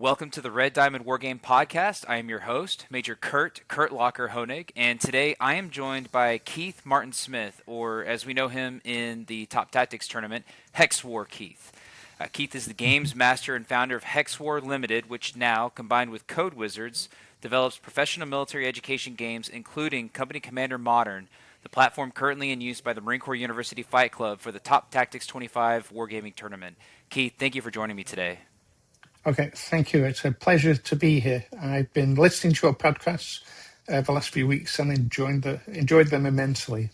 Welcome to the Red Diamond Wargame Podcast. I am your host, Major Kurt Locker Honig, and today I am joined by Keith Martin Smith, or as we know him in the Top Tactics tournament, HexWar Keith. Keith is the games master and founder of HexWar Limited, which now, combined with Code Wizards, develops professional military education games, including Company Commander Modern, the platform currently in use by the Marine Corps University Fight Club for the Top Tactics 25 Wargaming Tournament. Keith, thank you for joining me today. Okay, thank you. It's a pleasure to be here. I've been listening to your podcasts the last few weeks and enjoyed them immensely.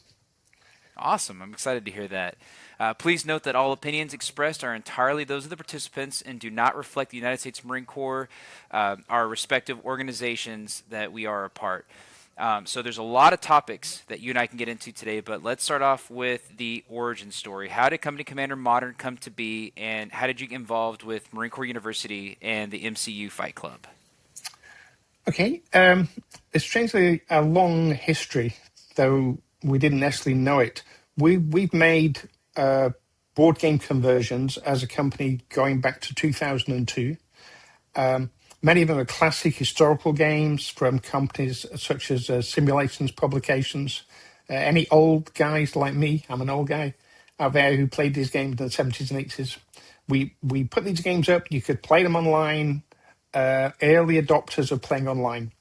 Awesome. I'm excited to hear that. Please note that all opinions expressed are entirely those of the participants and do not reflect the United States Marine Corps, our respective organizations that we are a part. So there's a lot of topics that you and I can get into today, but let's start off with the origin story. How did Company Commander Modern come to be, and how did you get involved with Marine Corps University and the MCU Fight Club? Okay, it's strangely a long history, though we didn't necessarily know it. We've made board game conversions as a company going back to 2002. Many of them are classic historical games from companies such as Simulations Publications. Any old guys like me, I'm an old guy, out there who played these games in the 70s and 80s. We put these games up, you could play them online, early adopters of playing online.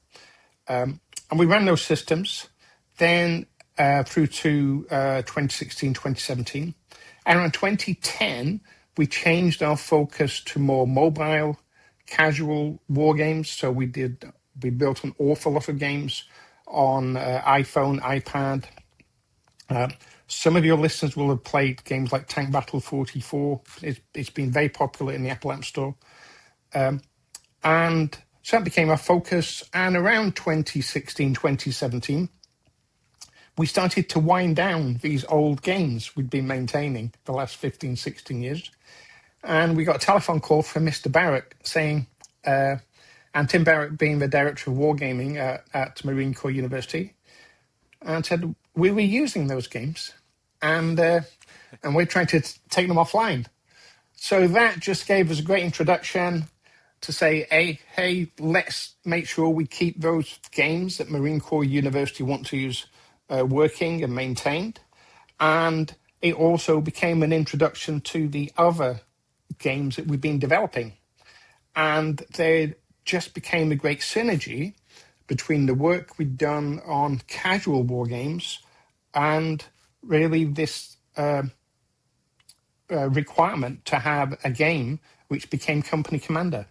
And we ran those systems then through to 2016, 2017. And around 2010, we changed our focus to more mobile, casual war games. So we built an awful lot of games on iPhone, iPad. Some of your listeners will have played games like Tank Battle 44. It's been very popular in the Apple App Store. And so that became our focus. And around 2016, 2017, we started to wind down these old games we'd been maintaining the last 15, 16 years. And we got a telephone call from Mr. Barrett saying, and Tim Barrett being the director of wargaming at Marine Corps University, and said, we were using those games and we're trying to take them offline. So that just gave us a great introduction to say, hey, let's make sure we keep those games that Marine Corps University want to use working and maintained. And it also became an introduction to the other games that we've been developing. And there just became a great synergy between the work we'd done on casual war games and really this requirement to have a game which became Company Commander.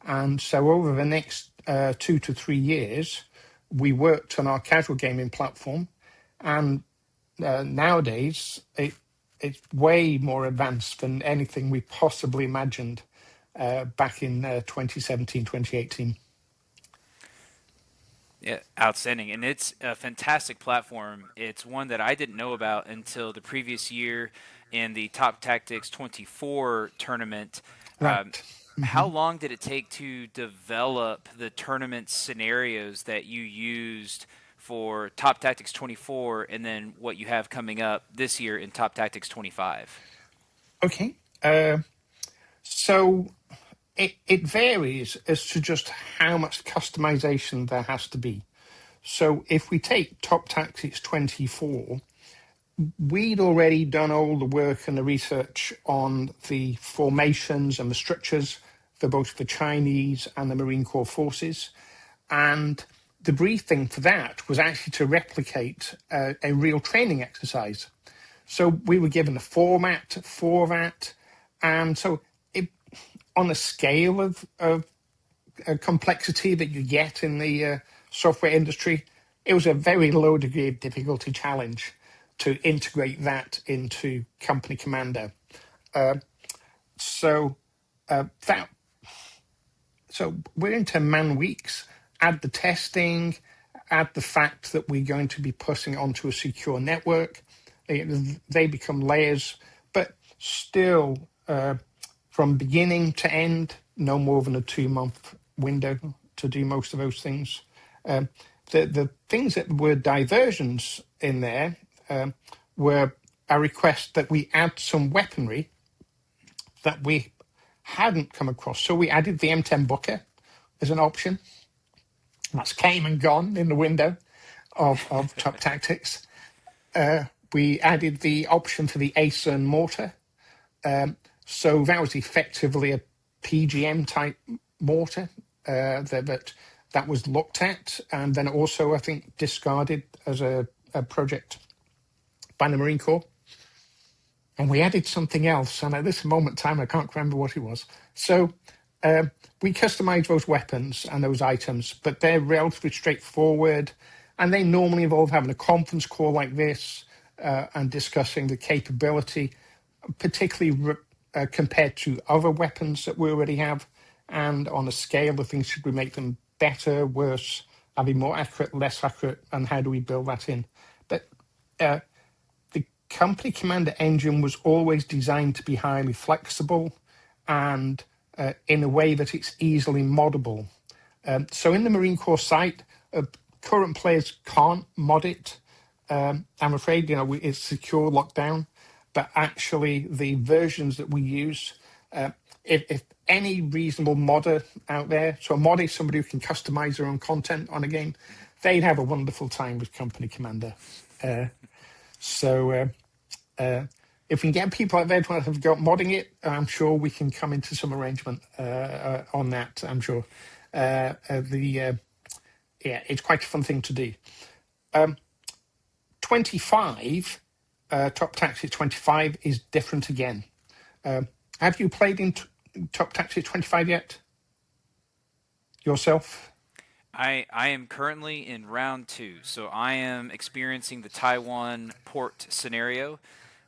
And so over the next 2 to 3 years, we worked on our casual gaming platform. And nowadays, it's way more advanced than anything we possibly imagined back in 2017, 2018. Yeah, outstanding. And it's a fantastic platform. It's one that I didn't know about until the previous year in the Top Tactics 24 tournament. Right. How long did it take to develop the tournament scenarios that you used for Top Tactics 24 and then what you have coming up this year in Top Tactics 25? Okay. So it varies as to just how much customization there has to be. So if we take Top Tactics 24, we'd already done all the work and the research on the formations and the structures for both the Chinese and the Marine Corps forces. And the briefing for that was actually to replicate a real training exercise. So we were given a format for that. And so on a scale of complexity that you get in the software industry, it was a very low degree of difficulty challenge to integrate that into Company Commander. So we're into man weeks. Add the testing, add the fact that we're going to be pushing it onto a secure network. They become layers, but still from beginning to end, no more than a 2-month window to do most of those things. The things that were diversions in there were a request that we add some weaponry that we hadn't come across. So we added the M10 Booker as an option. That's came and gone in the window of Top Tactics. We added the option for the Acer and Mortar. So that was effectively a PGM type mortar that was looked at, and then also I think discarded as a project by the Marine Corps. And we added something else, and at this moment in time I can't remember what it was. So we customized those weapons and those items, but they're relatively straightforward, and they normally involve having a conference call like this and discussing the capability, particularly compared to other weapons that we already have, and on a scale of things, should we make them better, worse, are they more accurate, less accurate, and how do we build that in? But the Company Commander engine was always designed to be highly flexible and in a way that it's easily moddable. So in the Marine Corps site, current players can't mod it. I'm afraid, it's secure lockdown, but actually the versions that we use, if any reasonable modder out there, so a modder is somebody who can customize their own content on a game, they'd have a wonderful time with Company Commander. So if we can get people out there who have got modding it, I'm sure we can come into some arrangement on that, I'm sure. It's quite a fun thing to do. 25, Top Tactics 25 is different again. Have you played in Top Tactics 25 yet? Yourself? I am currently in round 2, so I am experiencing the Taiwan port scenario.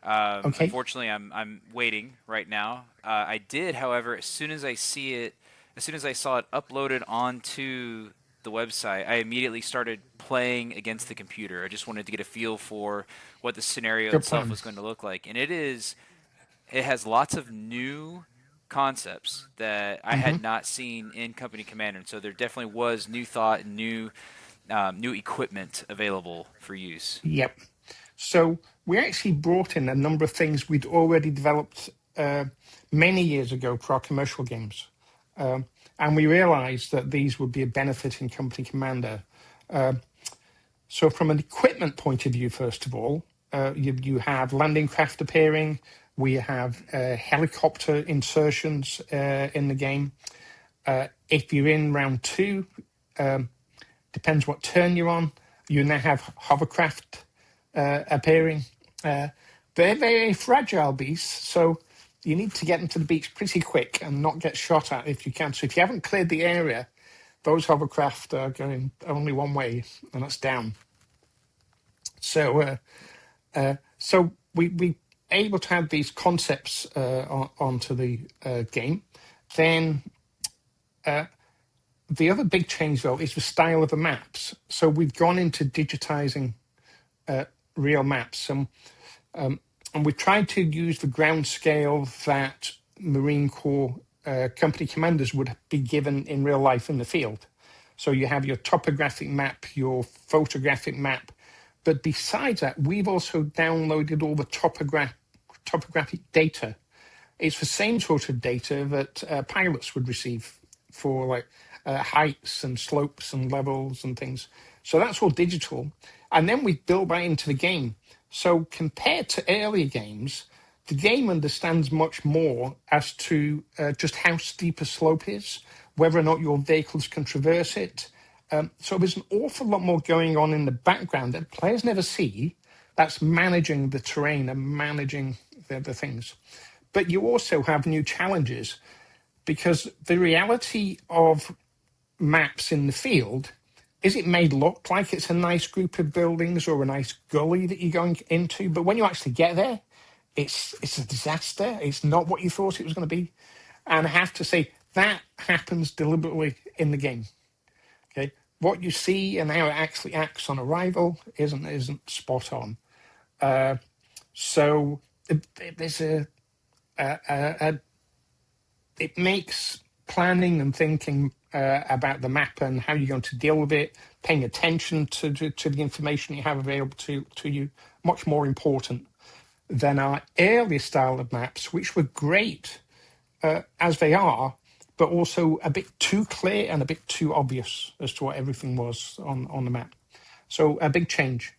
Okay. Unfortunately, I'm waiting right now. I did, however, as soon as I saw it uploaded onto the website, I immediately started playing against the computer. I just wanted to get a feel for what the scenario Good itself plan. was going to look like, and it has lots of new concepts that I had not seen in Company Commander, and so there definitely was new thought and new equipment available for use. Yep. So we actually brought in a number of things we'd already developed many years ago for our commercial games. And we realized that these would be a benefit in Company Commander. So from an equipment point of view, first of all, you have landing craft appearing. We have helicopter insertions in the game. If you're in round 2, depends what turn you're on, you now have hovercraft appearing. They're very fragile beasts, so you need to get them to the beach pretty quick and not get shot at if you can. So if you haven't cleared the area, those hovercraft are going only one way, and that's down. So we able to have these concepts onto the game. Then the other big change, though, is the style of the maps. So we've gone into digitizing real maps, and we've tried to use the ground scale that Marine Corps company commanders would be given in real life in the field. So you have your topographic map, your photographic map, but besides that, we've also downloaded all the topographic data. It's the same sort of data that pilots would receive for like heights and slopes and levels and things. So that's all digital. And then we built that into the game. So compared to earlier games, the game understands much more as to just how steep a slope is, whether or not your vehicles can traverse it. So there's an awful lot more going on in the background that players never see. That's managing the terrain and managing the things. But you also have new challenges, because the reality of maps in the field is it may look like it's a nice group of buildings or a nice gully that you're going into, but when you actually get there, it's a disaster. It's not what you thought it was going to be. And I have to say, that happens deliberately in the game. Okay, what you see and how it actually acts on arrival isn't spot on. So there's it makes planning and thinking about the map and how you're going to deal with it, paying attention to the information you have available to you, much more important than our earlier style of maps, which were great as they are, but also a bit too clear and a bit too obvious as to what everything was on the map. So a big change.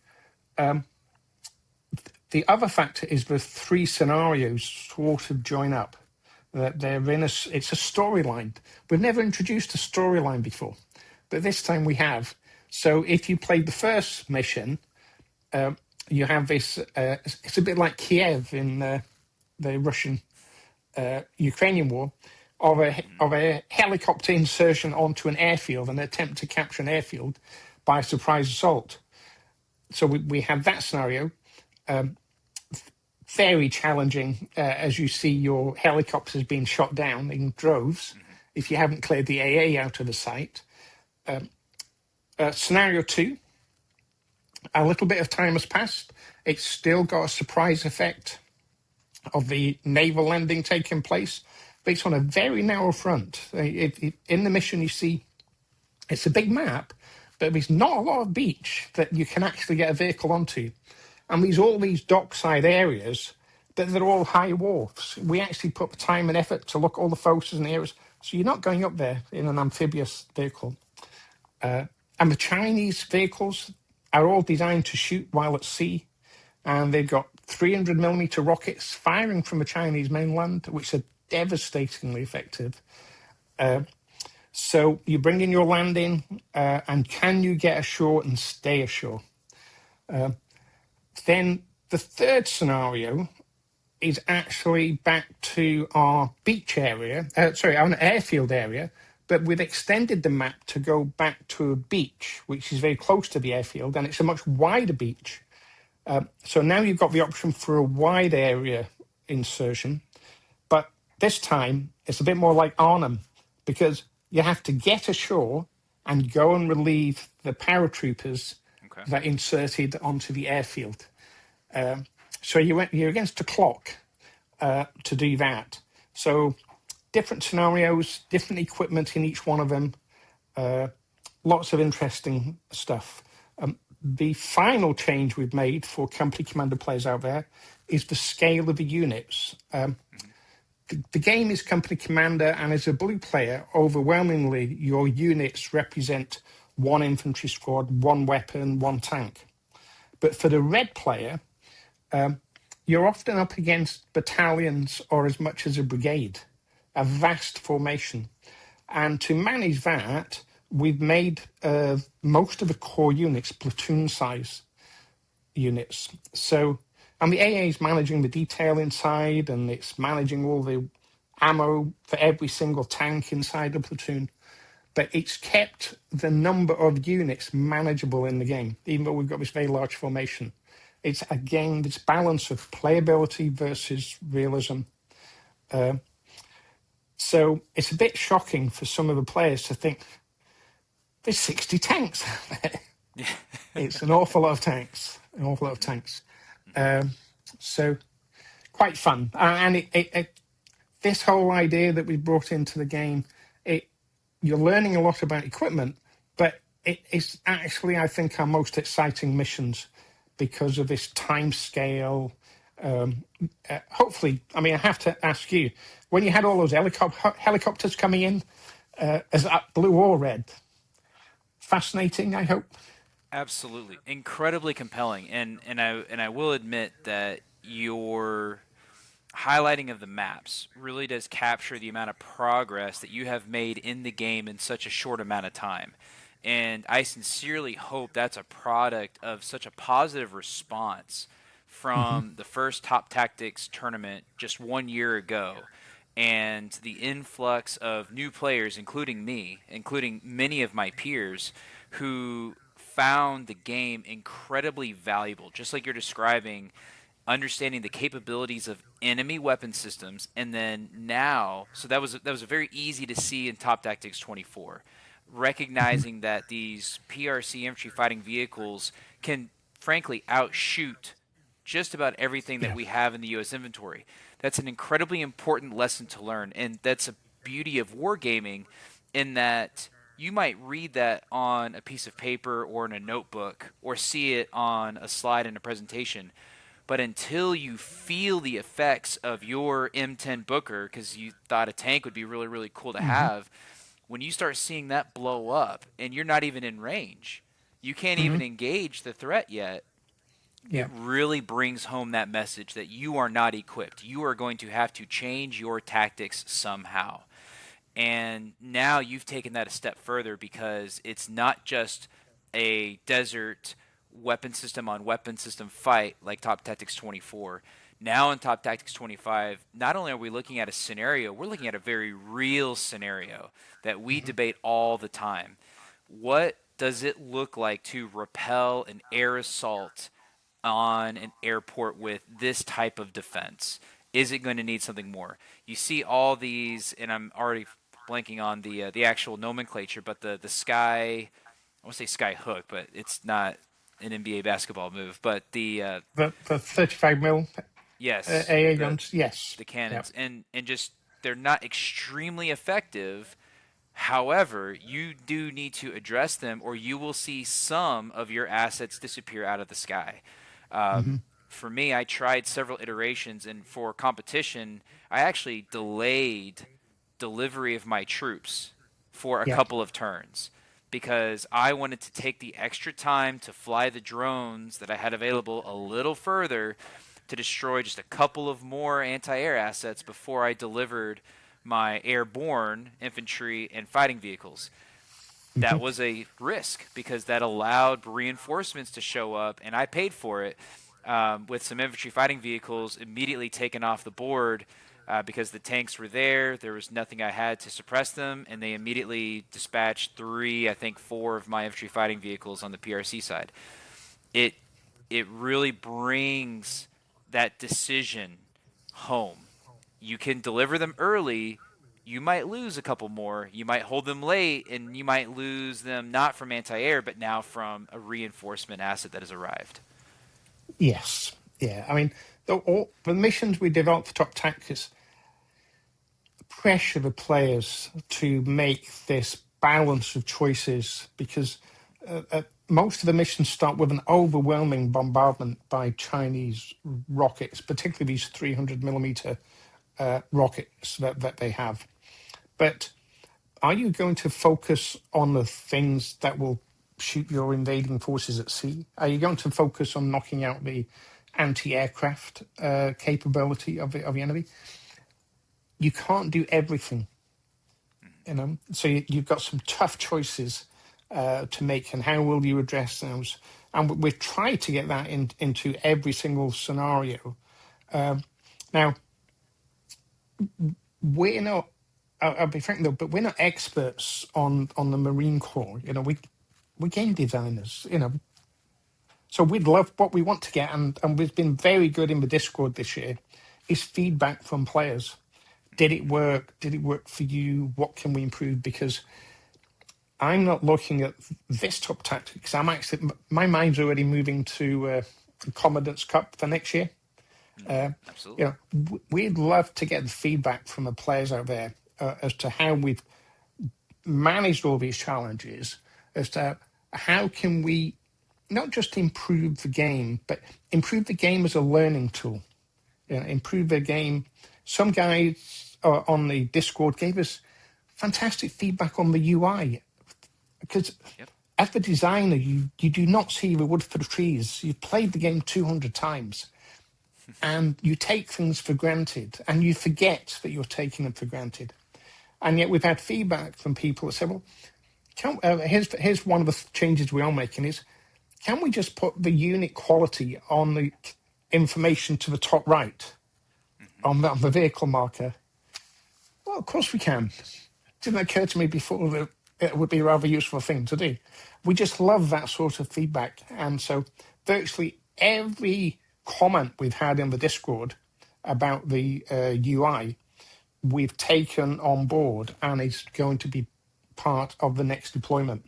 The other factor is the three scenarios sort of join up. That they're in it's a storyline. We've never introduced a storyline before, but this time we have. So if you played the first mission, you have this. It's a bit like Kiev in the Russian Ukrainian war, of a helicopter insertion onto an airfield, an attempt to capture an airfield by surprise assault. So we have that scenario. Very challenging as you see your helicopters being shot down in droves if you haven't cleared the AA out of the site. Scenario 2, a little bit of time has passed. It's still got a surprise effect of the naval landing taking place, but it's on a very narrow front. In the mission, you see it's a big map, but there's not a lot of beach that you can actually get a vehicle onto. And there's all these dockside areas, but they're all high wharfs. We actually put the time and effort to look at all the photos and areas. So you're not going up there in an amphibious vehicle. And the Chinese vehicles are all designed to shoot while at sea. And they've got 300 millimeter rockets firing from the Chinese mainland, which are devastatingly effective. So you bring in your landing, and can you get ashore and stay ashore? Then the third scenario is actually back to our beach area, our airfield area, but we've extended the map to go back to a beach, which is very close to the airfield, and it's a much wider beach. So now you've got the option for a wide area insertion, but this time it's a bit more like Arnhem, because you have to get ashore and go and relieve the paratroopers that inserted onto the airfield. So you're against the clock to do that. So different scenarios, different equipment in each one of them, lots of interesting stuff. The final change we've made for Company Commander players out there is the scale of the units. The game is Company Commander, and as a blue player, overwhelmingly your units represent one infantry squad, one weapon, one tank. But for the red player, you're often up against battalions or as much as a brigade, a vast formation. And to manage that, we've made most of the core units platoon size units. So, and the AA is managing the detail inside, and it's managing all the ammo for every single tank inside the platoon. But it's kept the number of units manageable in the game, even though we've got this very large formation. It's, again, this balance of playability versus realism. So it's a bit shocking for some of the players to think, there's 60 tanks out there. It's an awful lot of tanks, So quite fun. And this whole idea that we brought into the game, you're learning a lot about equipment, but it's actually, I think, our most exciting missions because of this time scale. Hopefully, I mean, I have to ask you, when you had all those helicopters coming in, is that blue or red? Fascinating, I hope. Absolutely, incredibly compelling, and I will admit that your highlighting of the maps really does capture the amount of progress that you have made in the game in such a short amount of time. And I sincerely hope that's a product of such a positive response from the first Top Tactics tournament just 1 year ago, and the influx of new players, including me, including many of my peers, who found the game incredibly valuable, just like you're describing, understanding the capabilities of enemy weapon systems, and then now, so that was very easy to see in Top Tactics 24, recognizing that these PRC infantry fighting vehicles can frankly outshoot just about everything that Yeah. we have in the U.S. inventory. That's an incredibly important lesson to learn, and that's a beauty of wargaming, in that you might read that on a piece of paper or in a notebook or see it on a slide in a presentation. But until you feel the effects of your M10 Booker, because you thought a tank would be really, really cool to Hmm. have, when you start seeing that blow up and you're not even in range, you can't Hmm. even engage the threat yet, it Yeah. really brings home that message that you are not equipped. You are going to have to change your tactics somehow. And now you've taken that a step further because it's not just a desert weapon system on weapon system fight like Top Tactics 24. Now in Top Tactics 25, not only are we looking at a scenario, we're looking at a very real scenario that we Hmm. debate all the time. What does it look like to repel an air assault on an airport with this type of defense? Is it going to need something more? You see all these, and I'm already blanking on the actual nomenclature, but the sky, I want to say sky hook, but it's not an NBA basketball move. But The 35 mil yes, AA the guns, yes. the Yeah. cannons, and just they're not extremely effective. However, you do need to address them, or you will see some of your assets disappear out of the sky. Hmm. For me, I tried several iterations, and for competition, I actually delayed delivery of my troops for a Yeah. couple of turns because I wanted to take the extra time to fly the drones that I had available a little further to destroy just a couple of more anti air assets before I delivered my airborne infantry and fighting vehicles. Hmm. That was a risk because that allowed reinforcements to show up, and I paid for it with some infantry fighting vehicles immediately taken off the board because the tanks were there. There was nothing I had to suppress them, and they immediately dispatched three, I think four of my infantry fighting vehicles on the PRC side. It it really brings that decision home. You can deliver them early. You might lose a couple more. You might hold them late, and you might lose them not from anti air, but now from a reinforcement asset that has arrived. Yes. Yeah. I mean, the missions we developed for Top Tactics pressure the players to make this balance of choices because most of the missions start with an overwhelming bombardment by Chinese rockets, particularly these 300 millimeter rockets that they have. But are you going to focus on the things that will shoot your invading forces at sea? Are you going to focus on knocking out the anti-aircraft capability of the enemy? You can't do everything, you know. So you've got some tough choices to make, and how will you address those? And we've tried to get that into every single scenario. Now, we're not. I'll be frank though, but we're not experts on the Marine Corps. You know, we game designers. You know, so we'd love what we want to get, and we've been very good in the Discord this year. Is feedback from players. Did it work? Did it work for you? What can we improve? Because I'm not looking at this top tactics. I'm actually my mind's already moving to the Commandant's Cup for next year. You Absolutely. know, we'd love to get the feedback from the players out there as to how we've managed all these challenges, as to how can we not just improve the game, but improve the game as a learning tool. You know, improve the game. Some guys on the Discord gave us fantastic feedback on the UI because Yep. as the designer, you do not see the wood for the trees. You've played the game 200 times and you take things for granted and you forget that you're taking them for granted. And yet we've had feedback from people that say, well, here's one of the changes we are making is, can we just put the unit quality on the information to the top right Hmm. on the vehicle marker? Well, of course we can. Didn't occur to me before that it would be a rather useful thing to do. We just love that sort of feedback. And so virtually every comment we've had in the Discord about the UI, we've taken on board and is going to be part of the next deployment.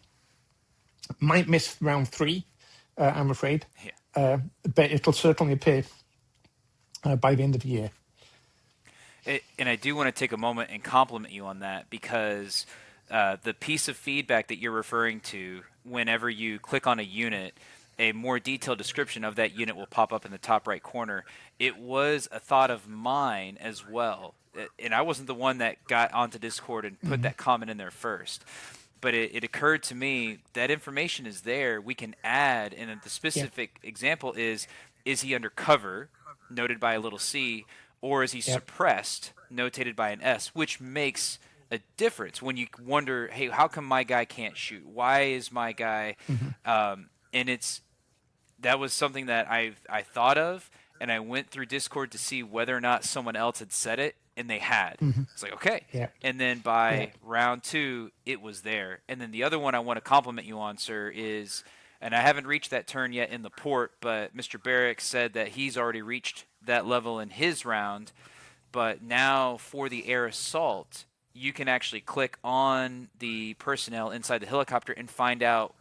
Might miss round three, I'm afraid, Yeah. but it'll certainly appear by the end of the year. And I do want to take a moment and compliment you on that because the piece of feedback that you're referring to, whenever you click on a unit, a more detailed description of that unit will pop up in the top right corner. It was a thought of mine as well. And I wasn't the one that got onto Discord and put Hmm. that comment in there first. But it occurred to me that information is there. We can add, and the Yep. specific example is he undercover, noted by a little c, or is he Yep. suppressed, notated by an S, which makes a difference when you wonder, hey, how come my guy can't shoot? Why is my guy? Hmm. And that was something that I thought of, and I went through Discord to see whether or not someone else had said it, and they had. Hmm. It's like, okay. Yep. And then Yep. by round two, it was there. And then the other one I want to compliment you on, sir, is, and I haven't reached that turn yet in the port, but Mr. Barrick said that he's already reached that level in his round. But now for the air assault, you can actually click on the personnel inside the helicopter and find out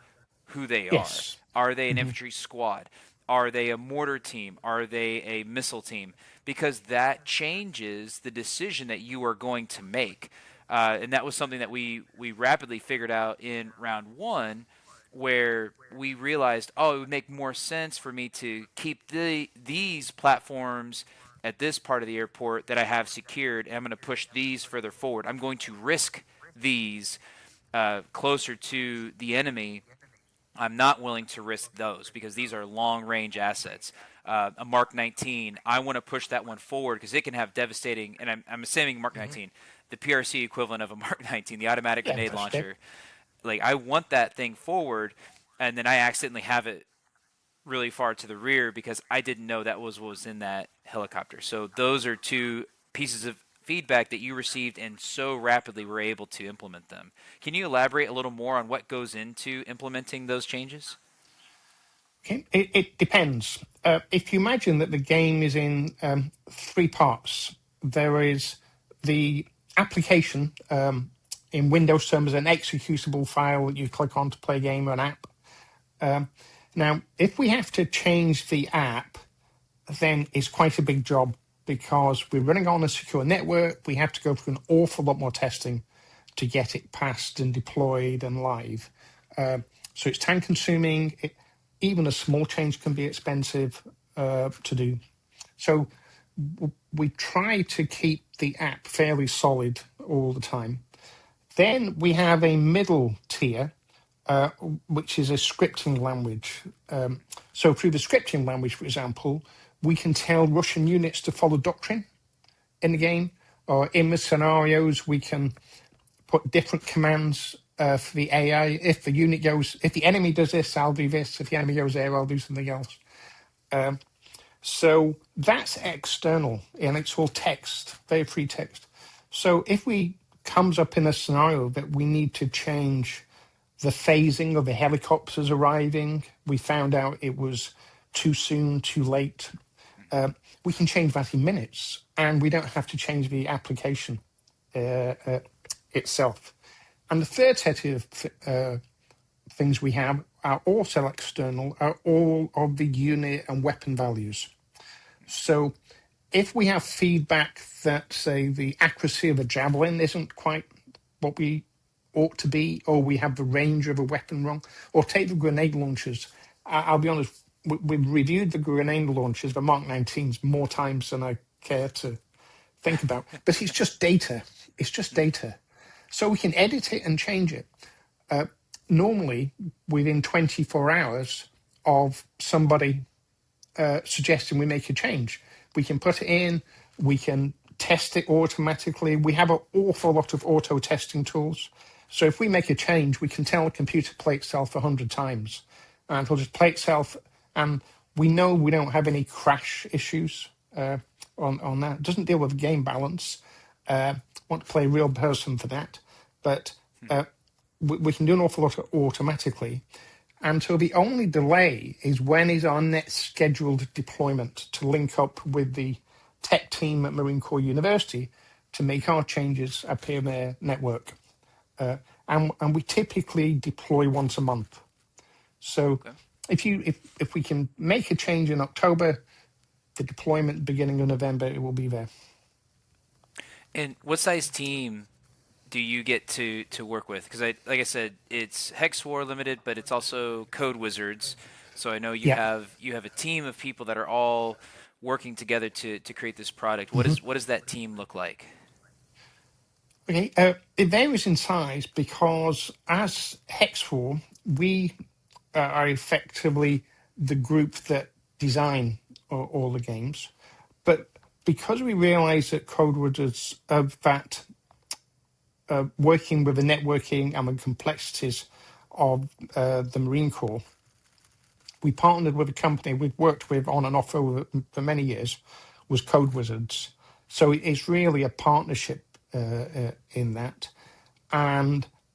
who they are. Yes. Are they an Hmm. infantry squad? Are they a mortar team? Are they a missile team? Because that changes the decision that you are going to make. And that was something that we rapidly figured out in round one, where we realized, oh, it would make more sense for me to keep these platforms at this part of the airport that I have secured, and I'm going to push these further forward. I'm going to risk these closer to the enemy. I'm not willing to risk those because these are long range assets. A Mark 19, I want to push that one forward because it can have devastating, and I'm assuming Mark Hmm. 19, the PRC equivalent of a Mark 19, the automatic Yeah, grenade that's it. launcher. Like, I want that thing forward, and then I accidentally have it really far to the rear because I didn't know that was what was in that helicopter. So those are two pieces of feedback that you received and so rapidly were able to implement them. Can you elaborate a little more on what goes into implementing those changes? Okay. It depends. If you imagine that the game is in three parts, there is the application. In Windows terms, an executable file that you click on to play a game or an app. Um, Now, if we have to change the app, then it's quite a big job because we're running on a secure network. We have to go through an awful lot more testing to get it passed and deployed and live. So it's time consuming. Even a small change can be expensive to do. So we try to keep the app fairly solid all the time. Then we have a middle tier, uh, which is a scripting language. So through the scripting language, for example, we can tell Russian units to follow doctrine in the game, or in the scenarios, we can put different commands for the AI. If the unit goes, if the enemy does this, I'll do this. If the enemy goes there, I'll do something else. Um, so that's external, and it's all text, very free text. So if we comes up in a scenario that we need to change the phasing of the helicopters arriving, we found out it was too soon, too late. Uh, we can change that in minutes, and we don't have to change the application itself. And the third set of things we have are also external, are all of the unit and weapon values. So if we have feedback that, say, the accuracy of a javelin isn't quite what we ought to be, or we have the range of a weapon wrong, or take the grenade launchers. I'll be honest, we've reviewed the grenade launchers, the Mark 19s, more times than I care to think about. But it's just data. It's just data. So we can edit it and change it. Normally, within 24 hours of somebody suggesting we make a change, we can put it in, we can test it automatically. We have an awful lot of auto testing tools. So if we make a change, we can tell the computer to play itself 100 times, and it'll just play itself. And we know we don't have any crash issues on that. It doesn't deal with game balance. Want to play a real person for that, but we can do an awful lot automatically. And so the only delay is when is our next scheduled deployment to link up with the tech team at Marine Corps University to make our changes appear in their network. And we typically deploy once a month. So Okay. if we can make a change in October, the deployment beginning of November, it will be there. And what size team do you get to work with? Because like I said, it's HexWar Limited, but it's also Code Wizards. So I know Yeah. you have a team of people that are all working together to create this product. Mhm. What does that team look like? Okay. It varies in size because as HexWar, we are effectively the group that design all the games. But because we realize that Codewood is of that working with the networking and the complexities of the Marine Corps, we partnered with a company we've worked with on and off for many years, was Code Wizards. So it's really a partnership in that.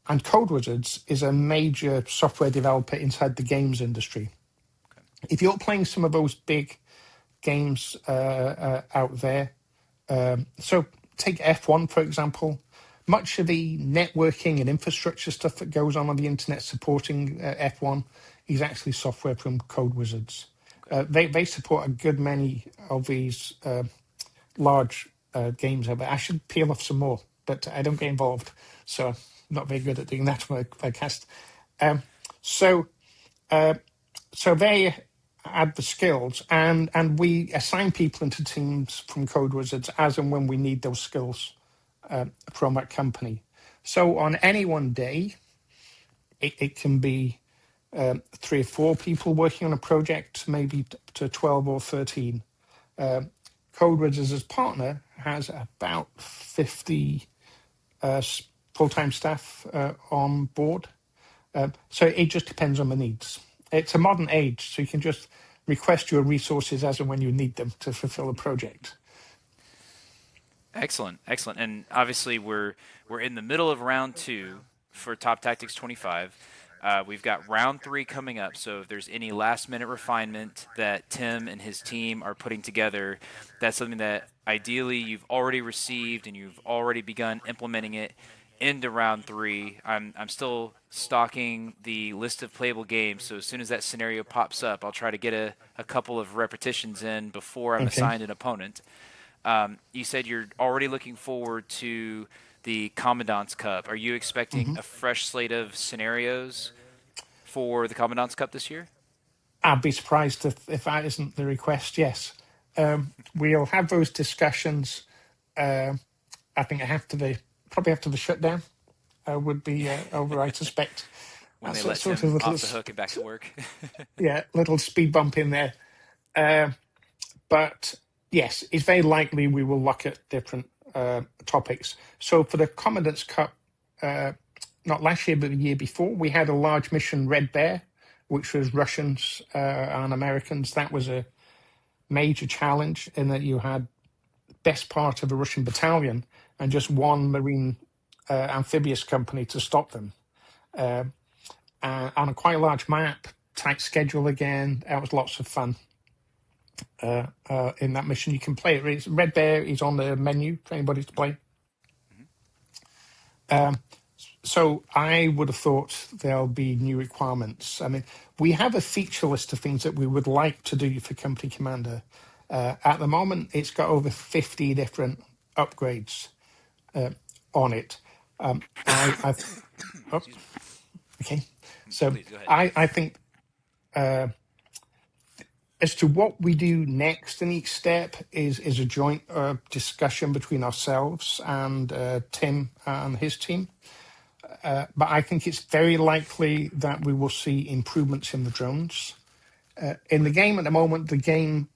And Code Wizards is a major software developer inside the games industry. If you're playing some of those big games out there, so take F1 for example. Much of the networking and infrastructure stuff that goes on the internet supporting F1 is actually software from Code Wizards. Okay. They support a good many of these large games out there. I should peel off some more, but I don't get involved, so I'm not very good at doing that on a podcast. Um, so so they add the skills, and we assign people into teams from Code Wizards as and when we need those skills from that company. So on any one day, it can be 3 or 4 people working on a project, maybe to 12 or 13. Code Wizards as partner has about 50 full-time staff on board. So it just depends on the needs. It's a modern age, so you can just request your resources as and when you need them to fulfill a project. Excellent, excellent. And obviously, we're in the middle of round two for Top Tactics 25. We've got round three coming up. So if there's any last minute refinement that Tim and his team are putting together, that's something that ideally you've already received and you've already begun implementing it into round three. I'm still stalking the list of playable games. So as soon as that scenario pops up, I'll try to get a couple of repetitions in before I'm Okay. assigned an opponent. You said you're already looking forward to the Commandant's Cup. Are you expecting Hmm. a fresh slate of scenarios for the Commandant's Cup this year? I'd be surprised if that isn't the request. Yes, we'll have those discussions. Uh, I think after the probably after the shutdown would be over. I suspect When they that's a let sort of Tim little off the hook and back to work? yeah little speed bump in there. Uh, But yes, it's very likely we will look at different topics. So for the Commandant's Cup, uh, not last year, but the year before, we had a large mission, Red Bear, which was Russians and Americans. That was a major challenge in that you had best part of a Russian battalion and just one Marine amphibious company to stop them. Uh, on a quite large map, tight schedule again. That was lots of fun. In that mission. You can play it. Red Bear is on the menu for anybody to play. Mhm. So I would have thought there'll be new requirements. I mean, we have a feature list of things that we would like to do for Company Commander. At the moment, it's got over 50 different upgrades on it. I oh, Excuse me. okay. So Please go ahead. I think as to what we do next in each step is a joint discussion between ourselves and Tim and his team. But I think it's very likely that we will see improvements in the drones. In the game at the moment, the game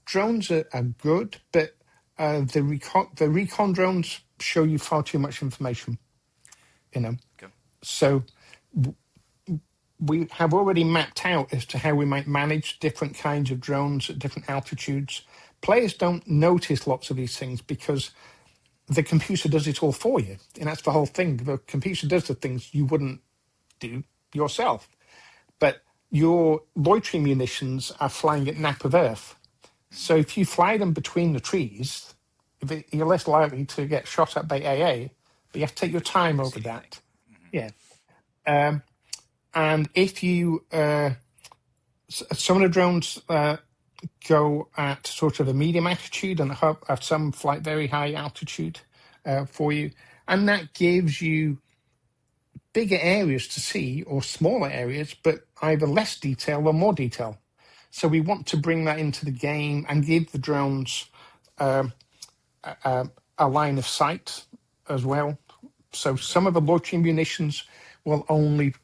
drones are good, but the recon drones show you far too much information. You know, Okay. so we have already mapped out as to how we might manage different kinds of drones at different altitudes. Players don't notice lots of these things because the computer does it all for you. And that's the whole thing. The computer does the things you wouldn't do yourself. But your loitering munitions are flying at nap of Earth. Mhm. So if you fly them between the trees, you're less likely to get shot at by AA, but you have to take your Which you time never over see anything. that. Hmm. Yeah. Um, and if you some of the drones go at sort of a medium altitude and have some flight very high altitude for you, and that gives you bigger areas to see or smaller areas, but either less detail or more detail. So we want to bring that into the game and give the drones a line of sight as well. So Okay. some of the launching munitions will only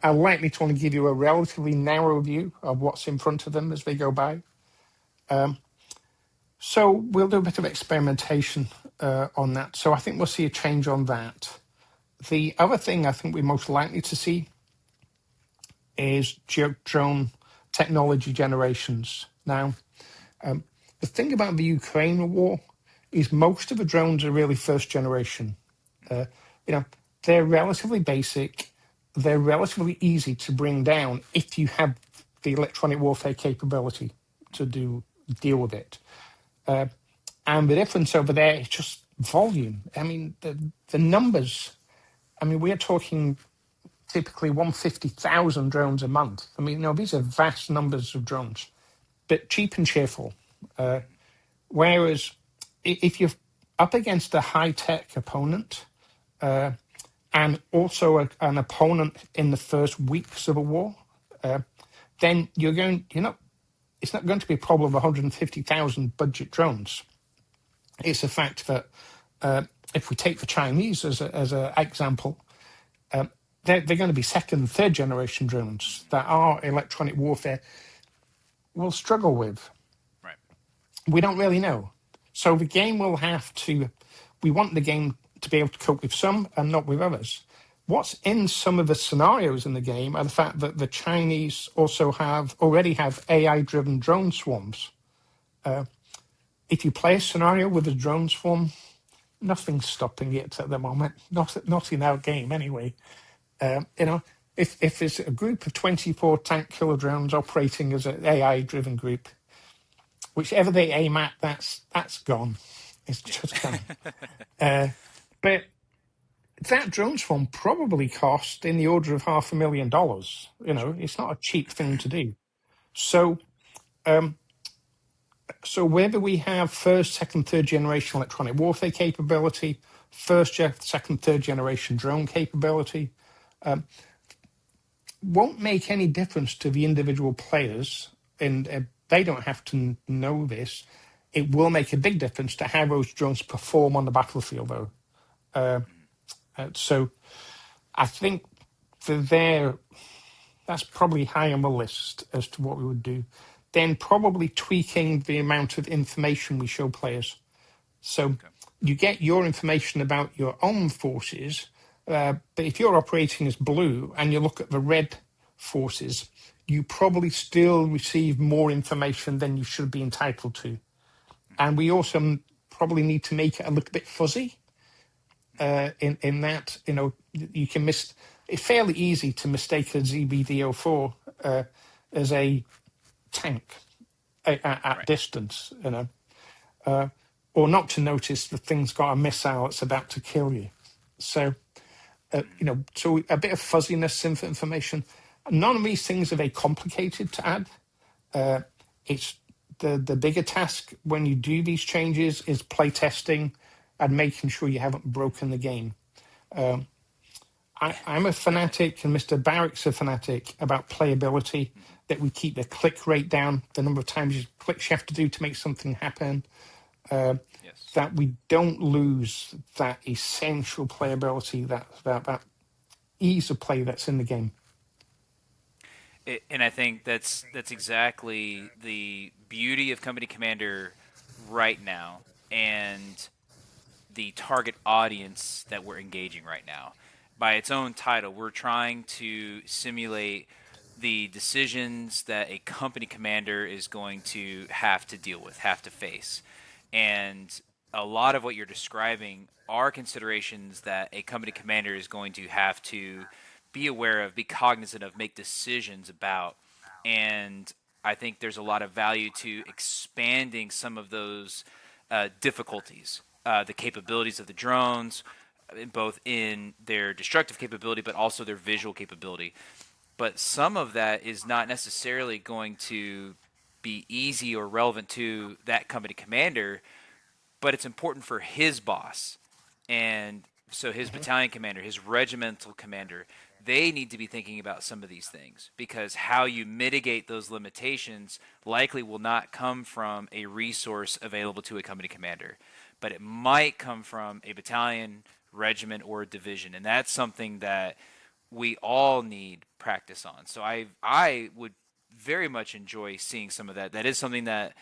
are likely to only give you a relatively narrow view of what's in front of them as they go by. So we'll do a bit of experimentation on that. So I think we'll see a change on that. The other thing I think we're most likely to see is drone technology generations. Now, the thing about the Ukraine war is most of the drones are really first generation. Uh, you know, they're relatively basic. They're relatively easy to bring down if you have the electronic warfare capability to deal with it. And the difference over there is just volume. I mean, the numbers. I mean, we're talking typically 150,000 drones a month. I mean, these are vast numbers of drones, but cheap and cheerful. Whereas if you're up against a high tech opponent, and also an opponent in the first weeks of a war, then it's not going to be a problem of 150,000 budget drones. It's a fact that if we take the Chinese as an example, they're going to be second, third generation drones that our electronic warfare will struggle with. Right. We don't really know. So the game will have to, we want the game to be able to cope with some and not with others. What's in some of the scenarios in the game are the fact that the Chinese also already have AI driven drone swarms. If you play a scenario with a drone swarm, nothing's stopping it at the moment. Not in our game anyway. You know, if there's a group of 24 tank killer drones operating as an AI driven group, whichever they aim at, that's gone. It's Yeah. just gone. But that drone swarm probably cost in the order of $500,000. Sure. It's not a cheap thing to do. So, so whether we have first, second, third generation electronic warfare capability, second, third generation drone capability, won't make any difference to the individual players, and they don't have to know this. It will make a big difference to how those drones perform on the battlefield, though. So I think that's probably high on the list as to what we would do. Then probably tweaking the amount of information we show players. So Okay. you get your information about your own forces, but if you're operating as blue and you look at the red forces, you probably still receive more information than you should be entitled to. And we also probably need to make it a little bit fuzzy. In that, you can miss. It's fairly easy to mistake a ZBD04 as a tank at Right. distance, or not to notice the thing's got a missile that's about to kill you. So, so a bit of fuzziness in information. None of these things are very complicated to add. It's the bigger task when you do these changes is play testing and making sure you haven't broken the game. I'm a fanatic, and Mr. Barrick's a fanatic about playability, that we keep the click rate down, the number of times clicks you have to do to make something happen, Yes. that we don't lose that essential playability, that ease of play that's in the game. And I think that's exactly the beauty of Company Commander right now, and the target audience that we're engaging right now. By its own title, we're trying to simulate the decisions that a company commander is going to have to deal with, have to face. And a lot of what you're describing are considerations that a company commander is going to have to be aware of, be cognizant of, make decisions about. And I think there's a lot of value to expanding some of those difficulties, the capabilities of the drones, both in their destructive capability, but also their visual capability. But some of that is not necessarily going to be easy or relevant to that company commander, but it's important for his boss. And So his battalion commander, his regimental commander, they need to be thinking about some of these things because how you mitigate those limitations likely will not come from a resource available to a company commander, but it might come from a battalion, regiment, or a division, and that's something that we all need practice on. So I would very much enjoy seeing some of that. That is something that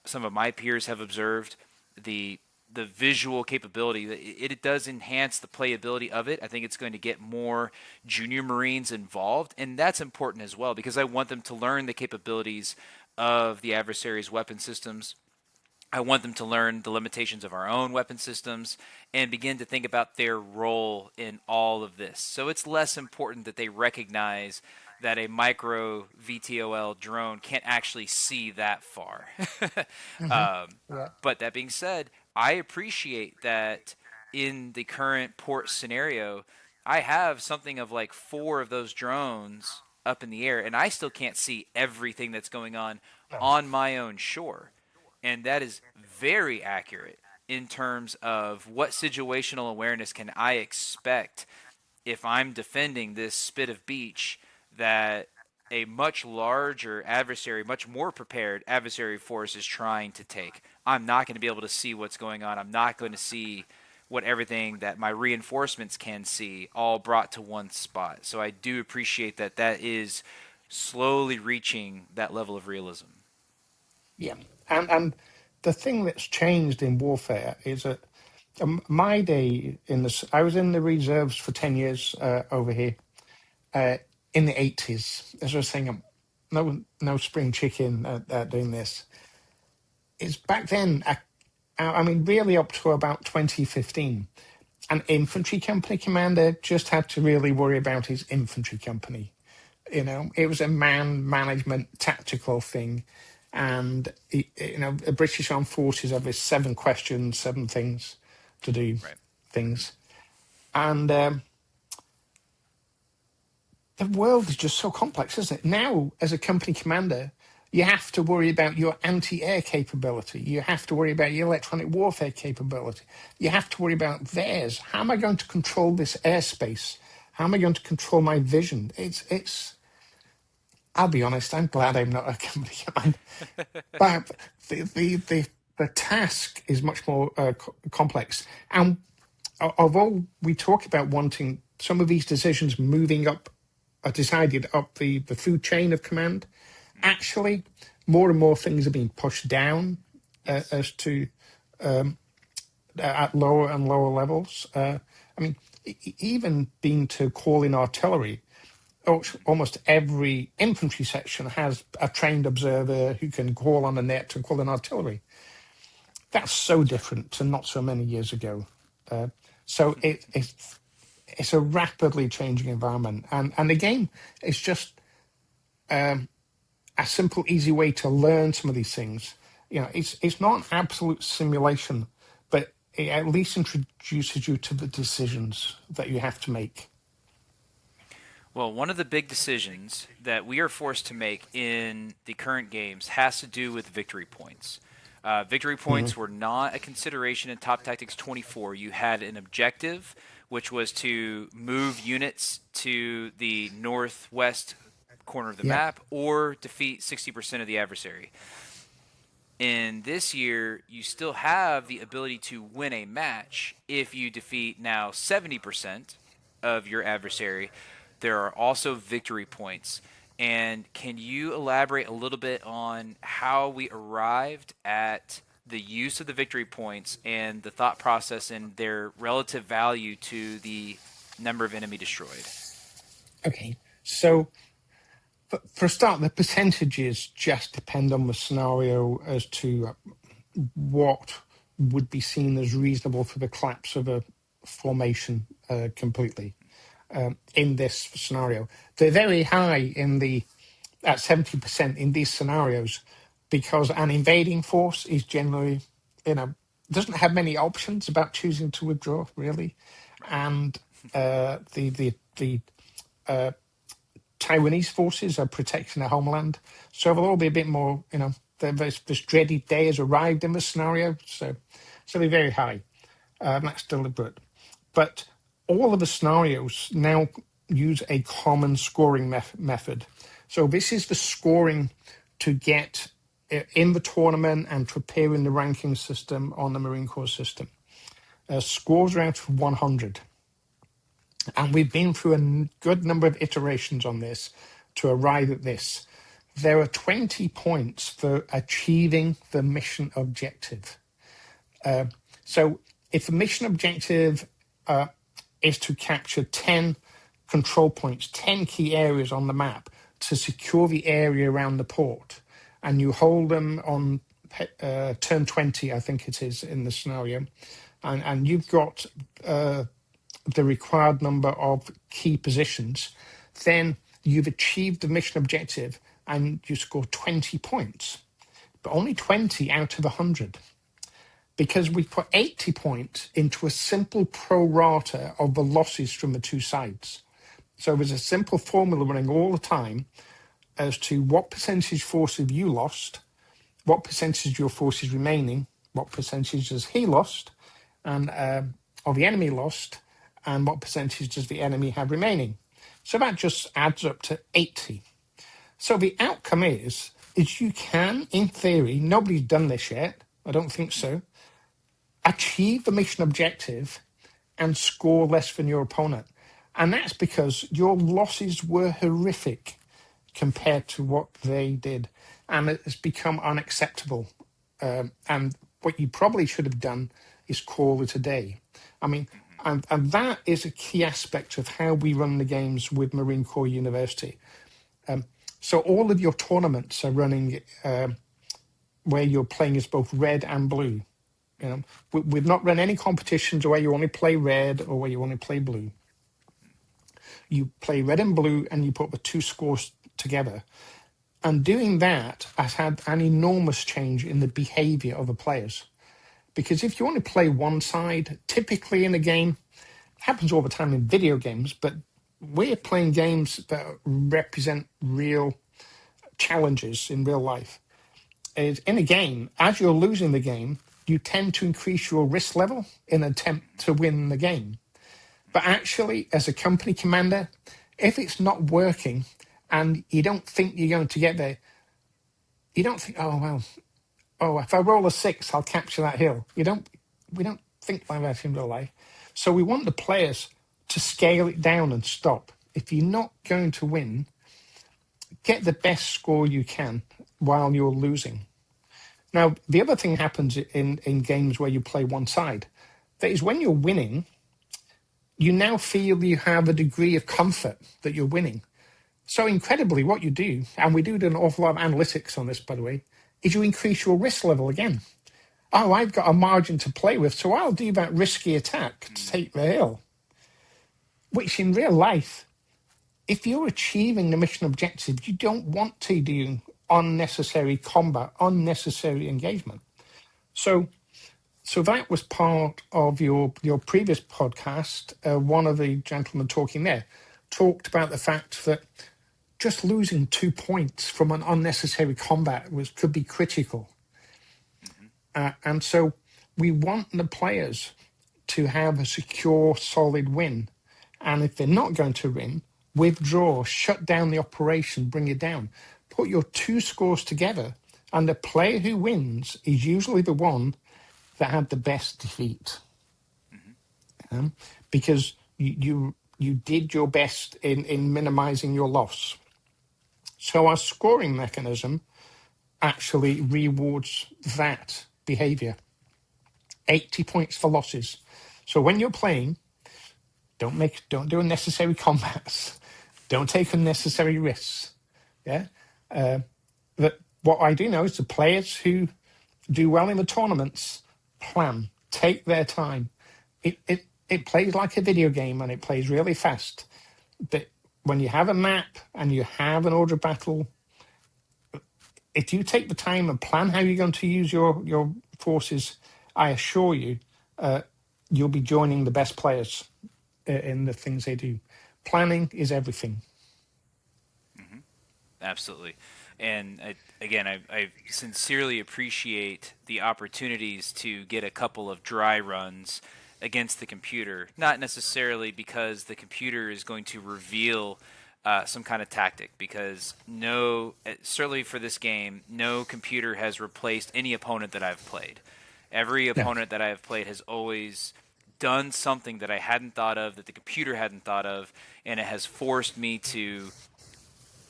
some of my peers have observed. The the visual capability, it does enhance the playability of it. I think it's going to get more junior Marines involved, and that's important as well because I want them to learn the capabilities of the adversary's weapon systems. I want them to learn the limitations of our own weapon systems and begin to think about their role in all of this. So it's less important that they recognize that a micro VTOL drone can't actually see that far. Hmm. um, Yeah. but that being said, I appreciate that in the current port scenario, I have something of like four of those drones up in the air, and I still can't see everything that's going No. on my own shore. And that is very accurate in terms of what situational awareness can I expect if I'm defending this spit of beach that a much larger adversary, much more prepared adversary force is trying to take. I'm not going to be able to see what's going on. I'm not going to see what everything that my reinforcements can see all brought to one spot. So I do appreciate that that is slowly reaching that level of realism. Yeah. And the thing that's changed in warfare is that my day I was in the reserves for 10 years over here uh, in the 80s. As I was saying, I'm no spring chicken doing this. It's back then, I mean, really up to about 2015. An infantry company commander just had to really worry about his infantry company. It was a man management tactical thing. And, the British Armed Forces have this 7 questions, 7 things to do Right. things. And the world is just so complex, isn't it? Now, as a company commander, you have to worry about your anti-air capability. You have to worry about your electronic warfare capability. You have to worry about theirs. How am I going to control this airspace? How am I going to control my vision? It's. I'll be honest. I'm glad I'm not a company commander. But the task is much more complex. And although we talk about wanting some of these decisions moving up, are decided up the food chain of command, actually, more and more things are being pushed down Yes. as to at lower and lower levels. I mean, even being to call in artillery, almost every infantry section has a trained observer who can call on the net to call in artillery. That's so That's right. different to not so many years ago. Uh, so it's a rapidly changing environment, and again, it's just a simple, easy way to learn some of these things. It's not an absolute simulation, but it at least introduces you to the decisions that you have to make. Well, one of the big decisions that we are forced to make in the current games has to do with victory points. Victory Hmm. points were not a consideration in Top Tactics 24. You had an objective, which was to move units to the northwest corner of the Yep. map or defeat 60% of the adversary. In this year, you still have the ability to win a match if you defeat now 70% of your adversary. There are also victory points. And can you elaborate a little bit on how we arrived at the use of the victory points and the thought process and their relative value to the number of enemy destroyed? Okay. So for a start, the percentages just depend on the scenario as to what would be seen as reasonable for the collapse of a formation completely. In this scenario, they're very high in the at 70% in these scenarios because an invading force is generally, doesn't have many options about choosing to withdraw really, Right. and the Taiwanese forces are protecting their homeland, so they'll all be a bit more, this dreaded day has arrived in this scenario, so they're very high. That's deliberate. But all of the scenarios now use a common scoring method. So this is the scoring to get in the tournament and prepare in the ranking system on the Marine Corps system. Scores are out of 100. And we've been through a good number of iterations on this to arrive at this. There are 20 points for achieving the mission objective. So if the mission objective is to capture 10 control points, 10 key areas on the map to secure the area around the port, and you hold them on turn 20, I think it is in the scenario, and you've got the required number of key positions, then you've achieved the mission objective and you score 20 points, but only 20 out of 100 because we put 80 points into a simple pro rata of the losses from the two sides. So there's a simple formula running all the time as to what percentage force have you lost, what percentage of your force is remaining, what percentage has he lost, and or the enemy lost, and what percentage does the enemy have remaining. So that just adds up to 80. So the outcome is you can, in theory, nobody's done this yet, I don't think so, achieve the mission objective and score less than your opponent. And that's because your losses were horrific compared to what they did. And it has become unacceptable. And what you probably should have done is call it a day. I mean, and that is a key aspect of how we run the games with Marine Corps University. So all of your tournaments are running where you're playing as both red and blue. You know, we've not run any competitions where you only play red or where you only play blue. You play red and blue and you put the two scores together. And doing that has had an enormous change in the behavior of the players. Because if you only play one side, typically in a game, it happens all the time in video games, but we're playing games that represent real challenges in real life. Is in a game, as you're losing the game, you tend to increase your risk level in an attempt to win the game. But actually, as a company commander, if it's not working and you don't think you're going to get there, you don't think, oh, well, oh, if I roll a 6, I'll capture that hill. We don't think like that in real life. So we want the players to scale it down and stop. If you're not going to win, get the best score you can while you're losing. Now, the other thing happens in games where you play one side. That is when you're winning, you now feel you have a degree of comfort that you're winning. So incredibly, what you do, and we do an awful lot of analytics on this, by the way, is you increase your risk level again. Oh, I've got a margin to play with, so I'll do that risky attack to take the hill. Which in real life, if you're achieving the mission objective, you don't want to do unnecessary combat, unnecessary engagement. So that was part of your previous podcast. One of the gentlemen talking there talked about the fact that just losing 2 points from an unnecessary combat could be critical. And so we want the players to have a secure, solid win. And if they're not going to win, withdraw, shut down the operation, bring it down. Put your two scores together, and the player who wins is usually the one that had the best defeat. Because you did your best in minimizing your loss. So our scoring mechanism actually rewards that behavior. 80 points for losses. So when you're playing, don't do unnecessary combats. Don't take unnecessary risks. Yeah. That what I do know is the players who do well in the tournaments plan, take their time. It plays like a video game and it plays really fast. But when you have a map and you have an order of battle, if you take the time and plan how you're going to use your forces, I assure you, you'll be joining the best players in the things they do. Planning is everything. Absolutely. And again, I sincerely appreciate the opportunities to get a couple of dry runs against the computer, not necessarily because the computer is going to reveal some kind of tactic, because certainly for this game, no computer has replaced any opponent that I've played. Every Yeah. opponent that I have played has always done something that I hadn't thought of, that the computer hadn't thought of, and it has forced me to,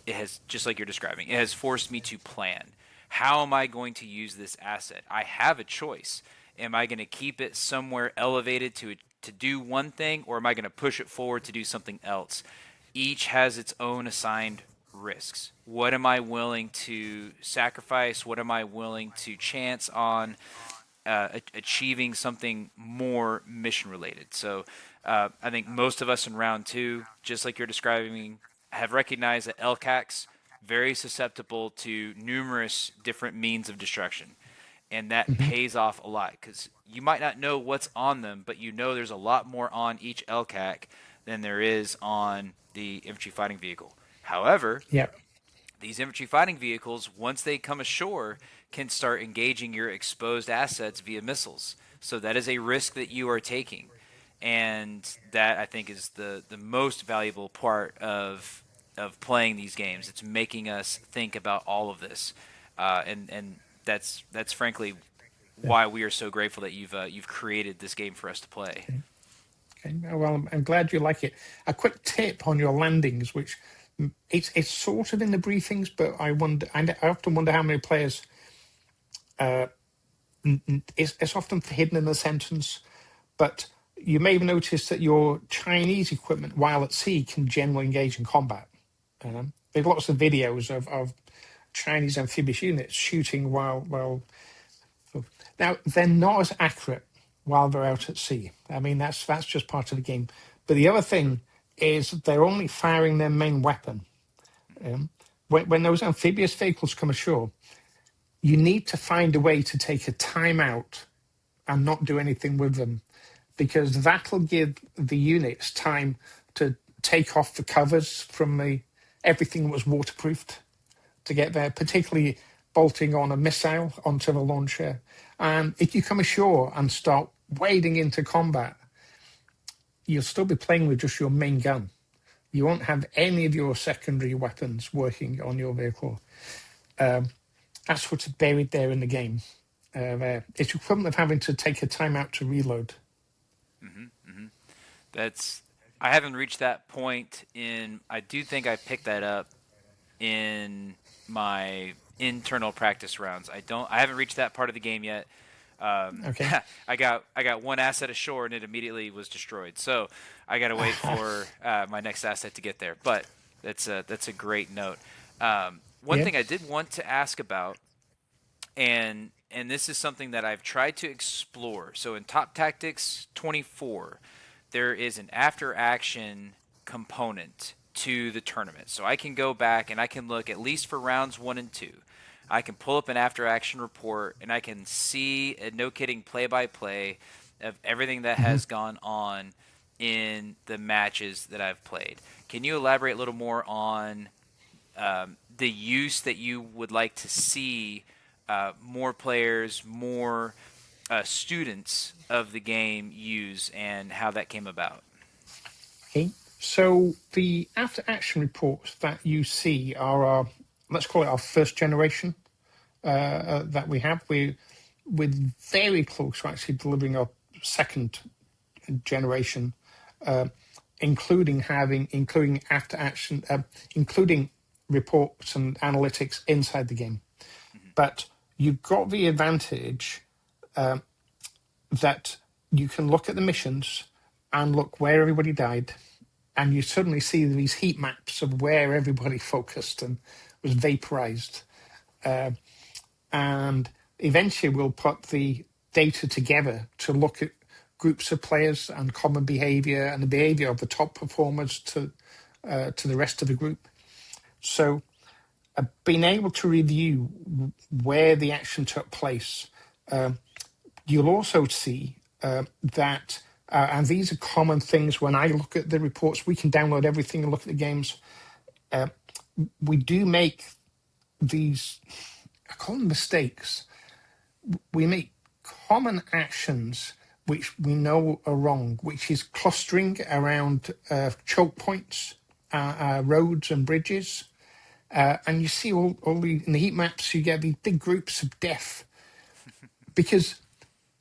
it has, just like you're describing, it has forced me to plan. How am I going to use this asset? I have a choice. Am I going to keep it somewhere elevated to do one thing, or am I going to push it forward to do something else? Each has its own assigned risks. What am I willing to sacrifice? What am I willing to chance on achieving something more mission related? So I think most of us in round two, just like you're describing, have recognized that LCAC's very susceptible to numerous different means of destruction. And that Hmm. pays off a lot, because you might not know what's on them, but you know there's a lot more on each LCAC than there is on the infantry fighting vehicle. However, Yeah. these infantry fighting vehicles, once they come ashore, can start engaging your exposed assets via missiles. So that is a risk that you are taking. And that, I think, is the most valuable part of playing these games. It's making us think about all of this. And that's frankly Yeah. why we are so grateful that you've created this game for us to play. Okay. Okay. Well, I'm glad you like it. A quick tip on your landings, which it's sort of in the briefings, but I often wonder how many players. It's often hidden in the sentence, but you may have noticed that your Chinese equipment, while at sea, can generally engage in combat. There's lots of videos of Chinese amphibious units shooting while. Now they're not as accurate while they're out at sea. I mean that's just part of the game. But the other thing is they're only firing their main weapon. When those amphibious vehicles come ashore, you need to find a way to take a time out and not do anything with them, because that'll give the units time to take off the covers from everything that was waterproofed to get there, particularly bolting on a missile onto the launcher. And if you come ashore and start wading into combat, you'll still be playing with just your main gun. You won't have any of your secondary weapons working on your vehicle. That's what's buried there in the game. It's equivalent of having to take a time out to reload. That's I haven't reached that point in. I do think I picked that up in my internal practice rounds. I haven't reached that part of the game yet. Okay. I got one asset ashore and it immediately was destroyed. So I got to wait for my next asset to get there. But that's a great note. One Yeah. thing I did want to ask about, and this is something that I've tried to explore. So in Top Tactics 24, there is an after action component to the tournament. So I can go back and I can look at least for rounds 1 and 2. I can pull up an after action report and I can see a no kidding play by play of everything that Mhm. has gone on in the matches that I've played. Can you elaborate a little more on the use that you would like to see more players, more students of the game use, and how that came about? Okay. So the after action reports that you see are our, let's call it our first generation that we have. We're very close to actually delivering our second generation, uh, including after action, including reports and analytics inside the game. Mm-hmm. But you've got the advantage that you can look at the missions and look where everybody died, and you suddenly see these heat maps of where everybody focused and was vaporized. And eventually we'll put the data together to look at groups of players and common behavior and the behavior of the top performers to the rest of the group. So being able to review where the action took place, you'll also see that, and these are common things when I look at the reports, we can download everything and look at the games. We do make these, I call them mistakes. We make common actions which we know are wrong, which is clustering around choke points, roads and bridges. And you see in the heat maps, you get these big groups of death. Because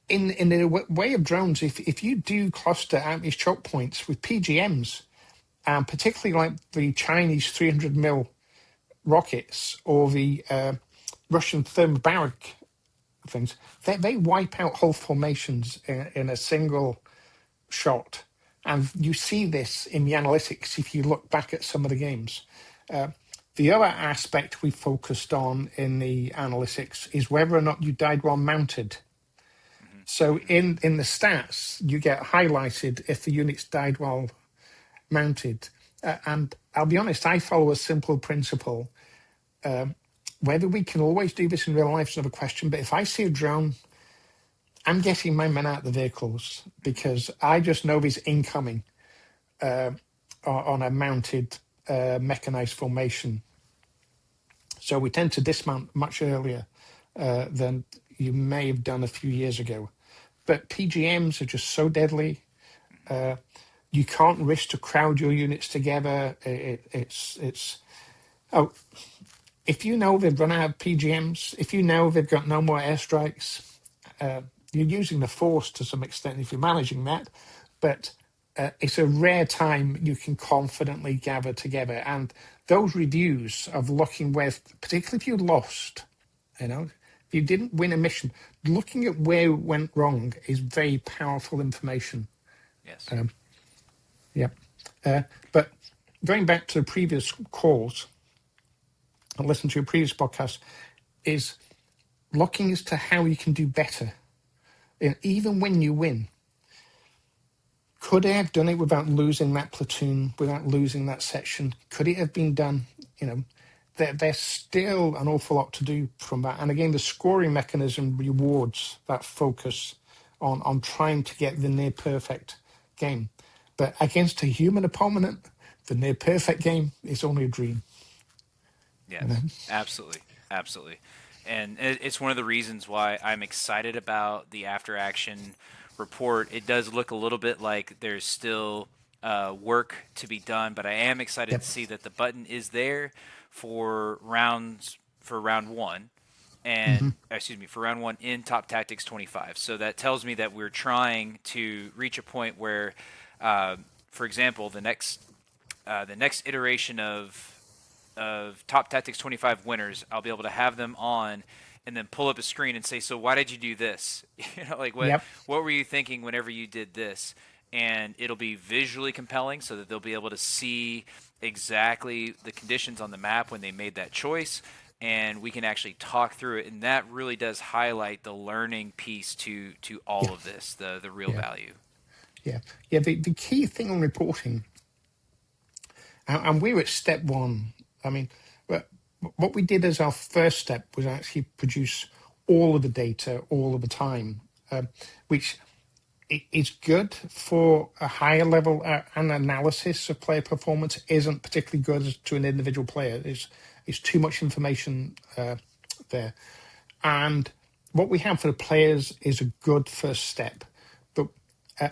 in the way of drones, if you do cluster out these choke points with PGMs, particularly like the Chinese 300 mil rockets or the Russian thermobaric things, they wipe out whole formations in a single shot. And you see this in the analytics if you look back at some of the games. The other aspect we focused on in the analytics is whether or not you died while mounted. So in the stats, you get highlighted if the units died while mounted. And I'll be honest, I follow a simple principle. Whether we can always do this in real life is another question. But if I see a drone, I'm getting my men out of the vehicles because I just know there's incoming on a mounted mechanized formation. So we tend to dismount much earlier than you may have done a few years ago. But PGMs are just so deadly. You can't risk to crowd your units together. If you know they've run out of PGMs, if you know they've got no more airstrikes, you're using the force to some extent if you're managing that. But it's a rare time you can confidently gather together. And those reviews of looking where, particularly if you lost, if you didn't win a mission, looking at where it went wrong is very powerful information. Yes. Yeah. But going back to the previous calls, and listen to your previous podcast, is looking as to how you can do better. Even when you win, could I have done it without losing that platoon, without losing that section? Could it have been done? There's still an awful lot to do from that. And again, the scoring mechanism rewards that focus on trying to get the near perfect game. But against a human opponent, the near perfect game is only a dream. Yes, absolutely. And it's one of the reasons why I'm excited about the after action report. It does look a little bit like there's still work to be done, but I am excited to see that the button is there for round one, and for round one in Top Tactics 25. So that tells me that we're trying to reach a point where, for example, the next iteration of Top Tactics 25 winners, I'll be able to have them on and then pull up a screen and say, so why did you do this? What were you thinking whenever you did this? And it'll be visually compelling so that they'll be able to see exactly the conditions on the map when they made that choice, and we can actually talk through it. And that really does highlight the learning piece to all of this, the real value. Yeah. The key thing on reporting, and we're at step one. I mean, what we did as our first step was actually produce all of the data all of the time, which is good for a higher level. An analysis of player performance isn't particularly good to an individual player. It's too much information there. And what we have for the players is a good first step. But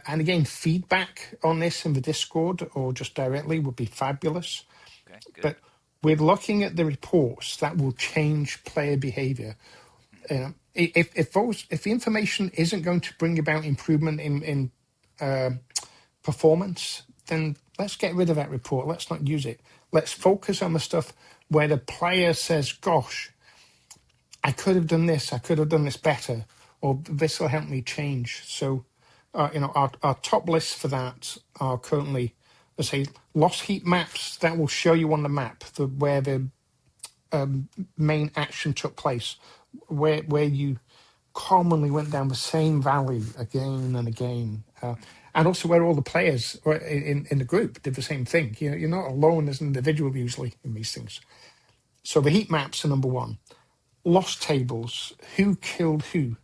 and again, feedback on this in the Discord or just directly would be fabulous. Okay, good. But we're looking at the reports that will change player behavior. If the information isn't going to bring about improvement in performance, then let's get rid of that report. Let's not use it. Let's focus on the stuff where the player says, gosh, I could have done this. I could have done this better, or this will help me change. So, our top lists for that are currently, let's say, lost heat maps that will show you on the map where the main action took place, where you commonly went down the same valley again and again, and also where all the players in the group did the same thing. You're not alone as an individual usually in these things. So the heat maps are number one. Lost tables, who killed who,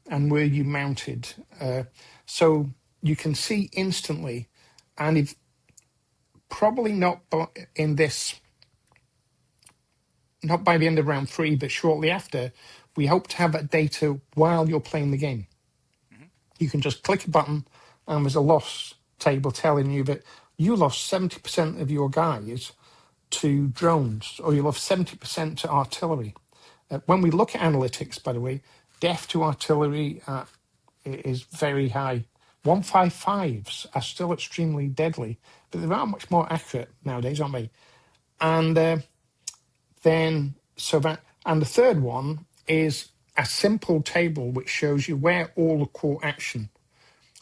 and where you mounted. So you can see instantly, and if probably not in this, not by the end of round 3, but shortly after, we hope to have that data while you're playing the game. You can just click a button, and there's a loss table telling you that you lost 70% of your guys to drones, or you lost 70% to artillery. When we look at analytics, by the way, death to artillery is very high. 155s are still extremely deadly, but they are much more accurate nowadays, aren't they? And and the third one is a simple table which shows you where all the core action,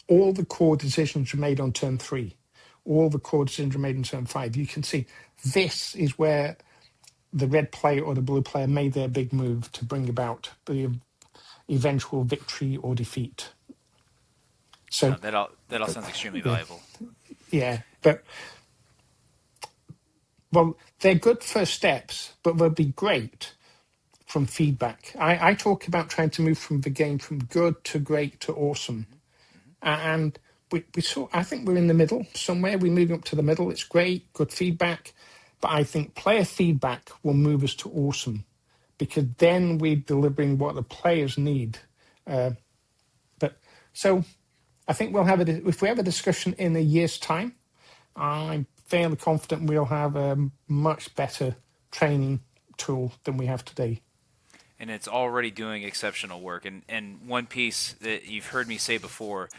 all the core decisions were made on turn 3, all the core decisions were made on turn 5. You can see this is where the red player or the blue player made their big move to bring about the eventual victory or defeat. So That all sounds extremely yeah, valuable. yeah, but well, they're good first steps, but they'll be great from feedback. I talk about trying to move from the game from good to great to awesome, Hmm. Hmm. and I think we're in the middle somewhere. We're moving up to the middle. It's great, good feedback, but I think player feedback will move us to awesome, because then we're delivering what the players need. Uh, but so I think if we have a discussion in a year's time, I'm fairly confident we'll have a much better training tool than we have today. And it's already doing exceptional work. And one piece that you've heard me say before,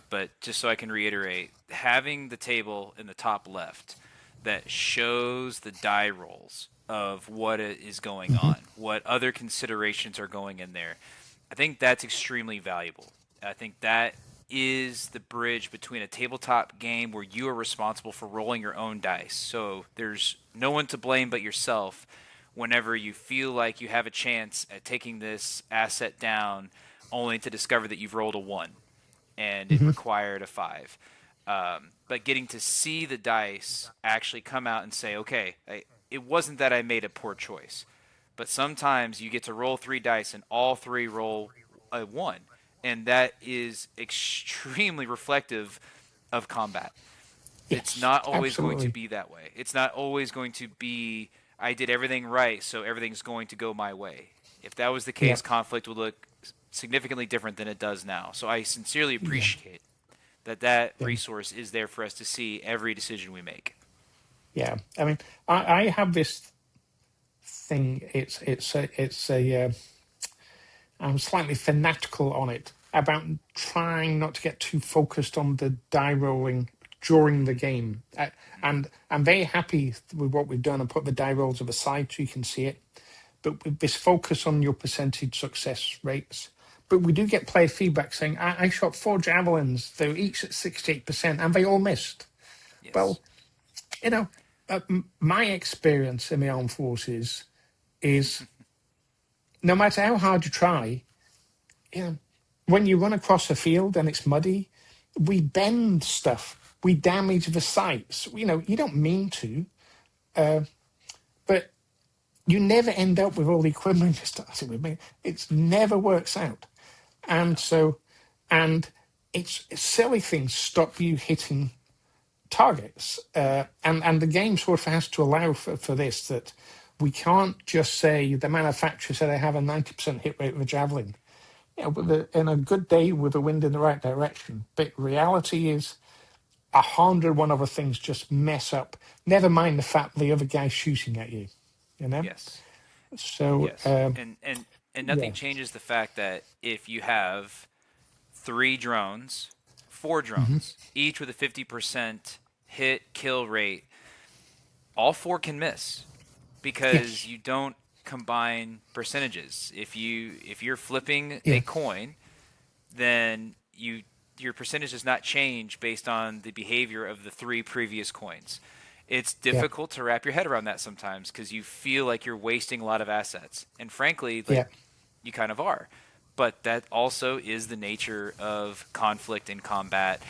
but just so I can reiterate, having the table in the top left that shows the die rolls of what is going Hmm. on, what other considerations are going in there, I think that's extremely valuable. I think that is the bridge between a tabletop game where you are responsible for rolling your own dice. So there's no one to blame but yourself whenever you feel like you have a chance at taking this asset down only to discover that you've rolled a 1 and it Hmm. required a 5. But getting to see the dice actually come out and say, okay, it wasn't that I made a poor choice, but sometimes you get to roll 3 dice and all 3 roll a 1. And that is extremely reflective of combat. It's Yes, not always going to absolutely. be that way. It's not always going to be, I did everything right, so everything's going to go my way. If that was the Yeah, case, conflict would look significantly different than it does now. So I sincerely yeah, appreciate that yeah, resource is there for us to see every decision we make. yeah. I mean, I have this thing. I'm slightly fanatical on it about trying not to get too focused on the die rolling during the game. Hmm. And I'm very happy with what we've done and put the die rolls to the side so you can see it. But with this focus on your percentage success rates. But we do get player feedback saying, I shot 4 javelins, they were each at 68%, and they all missed. Yes. Well, you know, my experience in the armed forces is no matter how hard you try, you know, when you run across a field and it's muddy, we bend stuff, we damage the sights. You know, you don't mean to, uh, but you never end up with all the equipment you started with. It never works out. And No. so, and it's silly things stop you hitting targets. And the game sort of has to allow for this, that we can't just say the manufacturer said they have a 90% hit rate with a javelin. Yeah, in a good day with the wind in the right direction. But reality is 101 other things just mess up. Never mind the fact the other guy's shooting at you. You know. Yes. So Yes. And yeah. nothing changes the fact that if you have 3 drones, 4 drones, each with a 50% hit kill rate, all 4 can miss because Yes. you don't combine percentages. If you're flipping a Yeah. coin, then your percentage does not change based on the behavior of the 3 previous coins. It's Yeah. difficult to wrap your head around that sometimes because you feel like you're wasting a lot of assets. And frankly, like Yeah. you kind of are. But that also is the nature of conflict and combat.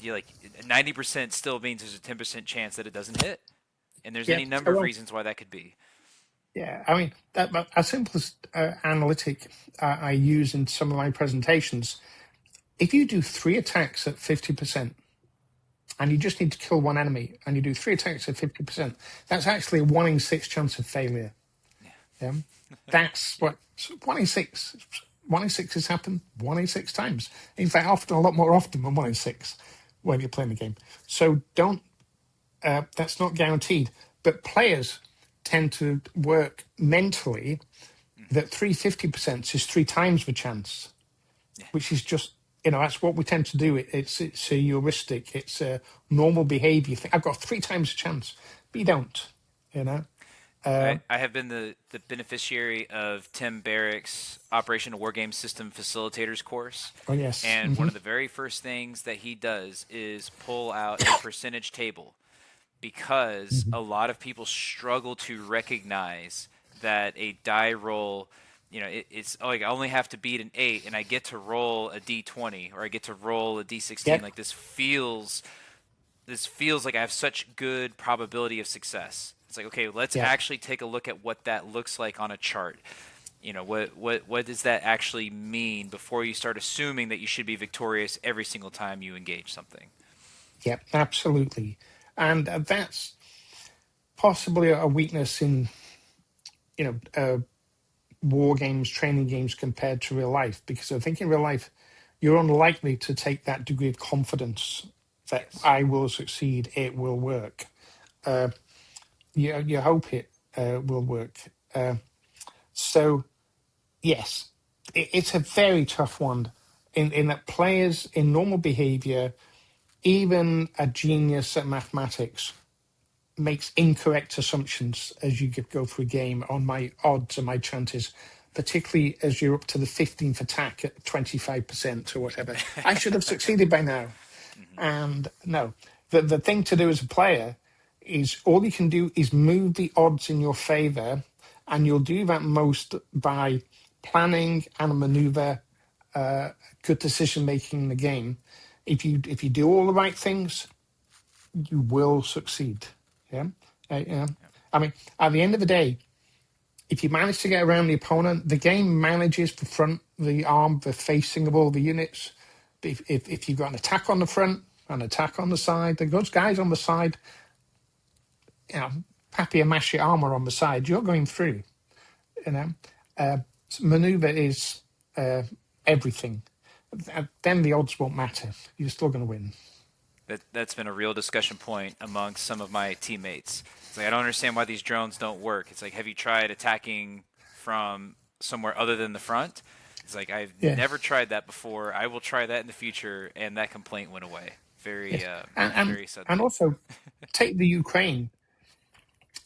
You're like 90% still means there's a 10% chance that it doesn't hit. And there's Yeah. any number of Well. reasons why that could be. Yeah. I mean, a simplest analytic I use in some of my presentations. If you do 3 attacks at 50%, and you just need to kill one enemy, and you do 3 attacks at 50%, that's actually a 1 in 6 chance of failure. Yeah. Yeah, that's Yeah. what 1 in 6. 1 in 6 has happened 1 in 6 times. In fact, often a lot more often than 1 in 6 when you're playing the game. So don't. That's not guaranteed. But players tend to work mentally that 350% is 3 times the chance, Yeah. which is just, that's what we tend to do. It's a heuristic. It's a normal behavior thing. I've got 3 times a chance, but you don't, you know. I have been the beneficiary of Tim Barrick's Operation War Game System Facilitators course. Oh, yes. And one of the very first things that he does is pull out a percentage table, because a lot of people struggle to recognize that a die roll, it's like I only have to beat an 8 and I get to roll a d20, or I get to roll a d16. Yep. Like this feels like I have such good probability of success. It's like, okay, let's Yeah. actually take a look at what that looks like on a chart. What does that actually mean before you start assuming that you should be victorious every single time you engage something. Yep, absolutely. And that's possibly a weakness in, war games, training games compared to real life, because I think in real life, you're unlikely to take that degree of confidence that Yes. I will succeed, it will work. You hope it will work. So, yes, it's a very tough one in that players in normal behavior, even a genius at mathematics, makes incorrect assumptions as you go through a game on my odds and my chances, particularly as you're up to the 15th attack at 25% or whatever. I should have succeeded by now. And no, the thing to do as a player is all you can do is move the odds in your favor, and you'll do that most by planning and maneuver, good decision making in the game. If you do all the right things, you will succeed. Yeah. Yeah. I mean, at the end of the day, if you manage to get around the opponent, the game manages the front, the arm, the facing of all the units. If you've got an attack on the front, an attack on the side, the good guys on the side, Pappy and mash your armor on the side, you're going through. Maneuver is everything. Then the odds won't matter. You're still going to win. That's been a real discussion point amongst some of my teammates. It's like, I don't understand why these drones don't work. It's like, have you tried attacking from somewhere other than the front? It's like, I've Yeah. never tried that before. I will try that in the future, and that complaint went away very Yes. very suddenly. And also, take the Ukraine.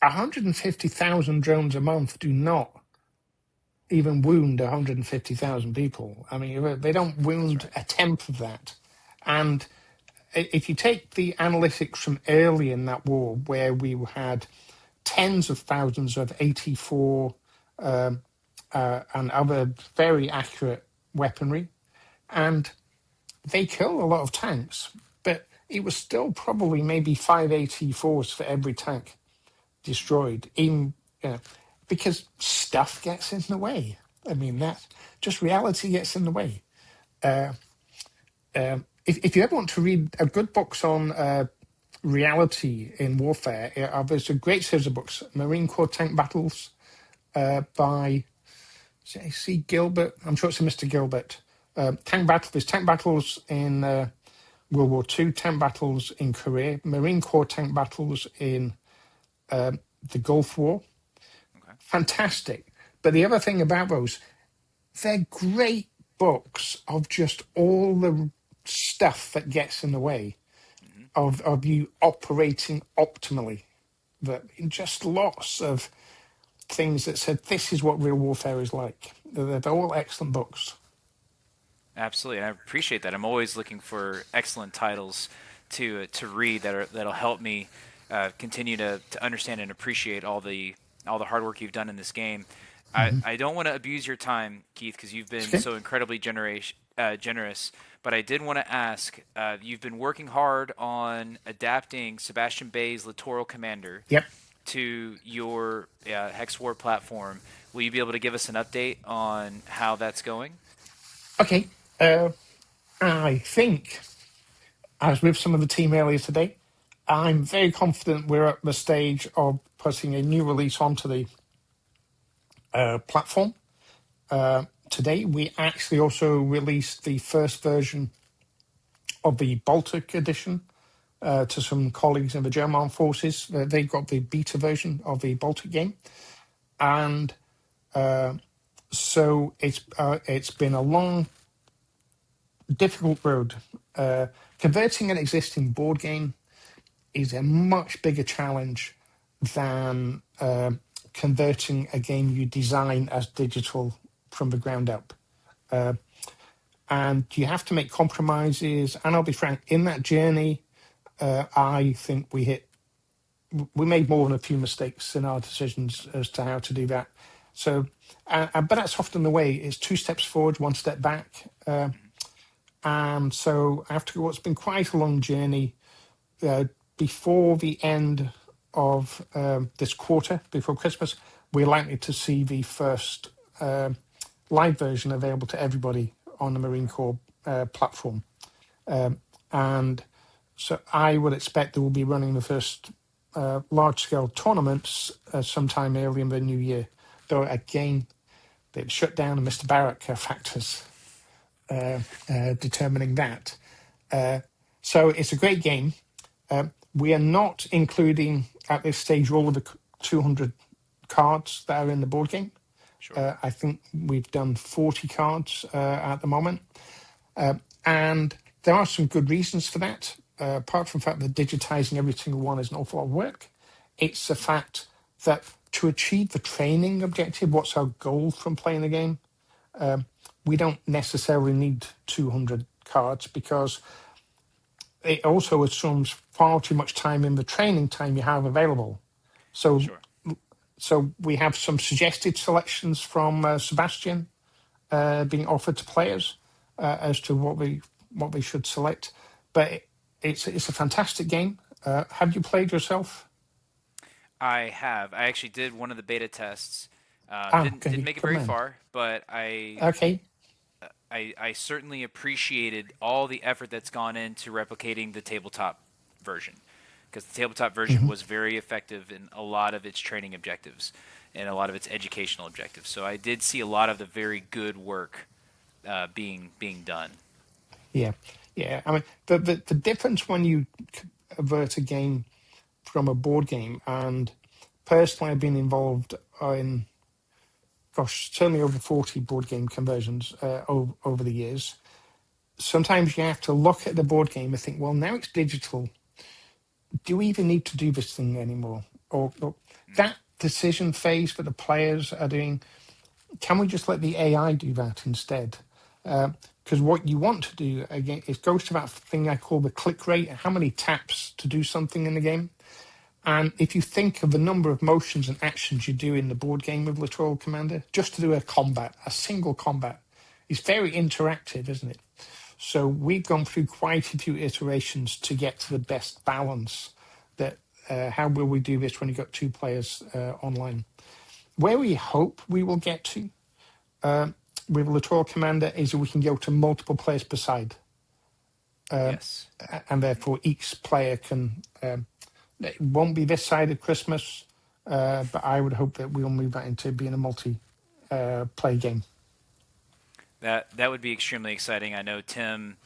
150,000 drones a month do not even wound 150,000 people. I mean, they don't wound a tenth of that. And if you take the analytics from early in that war, where we had tens of thousands of 84 and other very accurate weaponry, and they killed a lot of tanks, but it was still probably maybe 5 AT4s for every tank destroyed, even because stuff gets in the way. I mean, that just reality gets in the way. If you ever want to read a good books on reality in warfare, there's a great series of books, Marine Corps Tank Battles by C. Gilbert. I'm sure it's a Mr. Gilbert. There's tank battles in World War II, tank battles in Korea, Marine Corps tank battles in the Gulf War. Okay. Fantastic. But the other thing about those, they're great books of just all the stuff that gets in the way of you operating optimally. That just lots of things that said this is what real warfare is like. They're all excellent books. Absolutely, and I appreciate that. I'm always looking for excellent titles to read that'll help me continue to understand and appreciate all the hard work you've done in this game. I don't want to abuse your time, Keith, because you've been Okay. so incredibly generous. But I did want to ask, you've been working hard on adapting Sebastian Bay's Littoral Commander Yep. to your HexWar platform. Will you be able to give us an update on how that's going? Okay. I think, I was with some of the team earlier today, I'm very confident we're at the stage of putting a new release onto the platform today. We actually also released the first version of the Baltic edition to some colleagues in the German Armed Forces. They got the beta version of the Baltic game, and so it's been a long, difficult road. Converting an existing board game is a much bigger challenge than converting a game you design as digital from the ground up. And you have to make compromises. And I'll be frank, in that journey, I think we made more than a few mistakes in our decisions as to how to do that. So, but that's often the way. It's 2 steps forward, 1 step back. And so after what's been quite a long journey, before the end of this quarter, before Christmas, we're likely to see the first live version available to everybody on the Marine Corps platform. And so I would expect that we'll be running the first large-scale tournaments sometime early in the new year. Though, again, they've shut down the Mr. Barrack factors determining that. So it's a great game. We are not including, at this stage, all of the 200 cards that are in the board game. Sure. I think we've done 40 cards at the moment. And there are some good reasons for that. Apart from the fact that digitizing every single one is an awful lot of work, it's the fact that to achieve the training objective, what's our goal from playing the game, we don't necessarily need 200 cards because it also assumes far too much time in the training time you have available. So, Sure. so we have some suggested selections from Sebastian being offered to players as to what they should select. But it's a fantastic game. Have you played yourself? I have. I actually did one of the beta tests. Didn't Okay, make it good very man. far, but I Okay. I certainly appreciated all the effort that's gone into replicating the tabletop version, because the tabletop version Hmm. was very effective in a lot of its training objectives and a lot of its educational objectives. So I did see a lot of the very good work being done. Yeah, yeah. I mean, the difference when you convert a game from a board game, and personally, I've been involved in, gosh, certainly over 40 board game conversions over the years. Sometimes you have to look at the board game and think, well, now it's digital. Do we even need to do this thing anymore? Or that decision phase that the players are doing, can we just let the AI do that instead? Because what you want to do, again, it goes to that thing I call the click rate, how many taps to do something in the game. And if you think of the number of motions and actions you do in the board game of Littoral Commander, just to do a single combat, is very interactive, isn't it? So we've gone through quite a few iterations to get to the best balance. That how will we do this when you've got 2 players online? Where we hope we will get to with Littoral Commander is that we can go to multiple players per side, Yes. and therefore each player can. It won't be this side of Christmas, but I would hope that we'll move that into being a multi-play game. That would be extremely exciting. I know Tim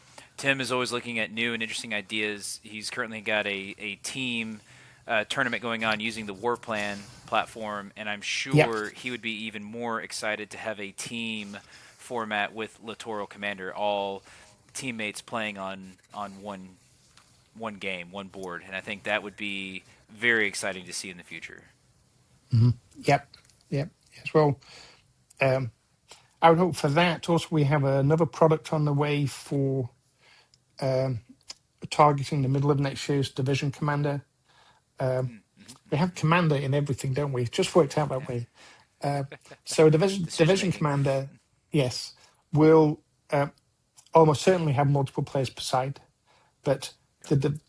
is always looking at new and interesting ideas. He's currently got a team tournament going on using the War Plan platform, and I'm Yep. sure he would be even more excited to have a team format with Littoral Commander, all teammates playing on one game, one board, and I think that would be very exciting to see in the future. Hmm. Yep. Yep. Yes. Well, um, I would hope for that. Also, we have another product on the way for um, targeting the middle of next year's Division Commander. Mm-hmm. We have Commander in everything, don't we? It just worked out that way. Uh, so Decision Division making. Commander, yes, will almost certainly have multiple players per side. But the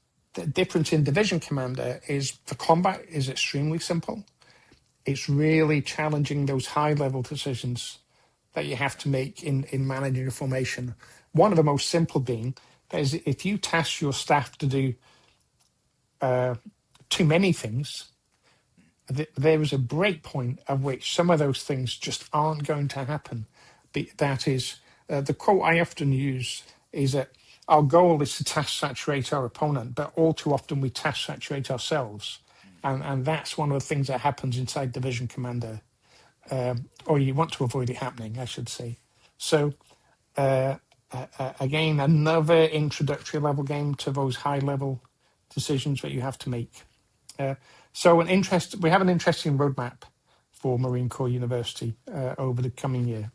difference in Division Commander is the combat is extremely simple. It's really challenging those high level decisions that you have to make in managing a formation. One of the most simple being is if you task your staff to do too many things, there is a break point at which some of those things just aren't going to happen. That is the quote I often use is that our goal is to task saturate our opponent, but all too often we task saturate ourselves, and that's one of the things that happens inside Division Commander, or you want to avoid it happening, I should say. So. Again, another introductory level game to those high level decisions that you have to make. So we have an interesting roadmap for Marine Corps University over the coming year.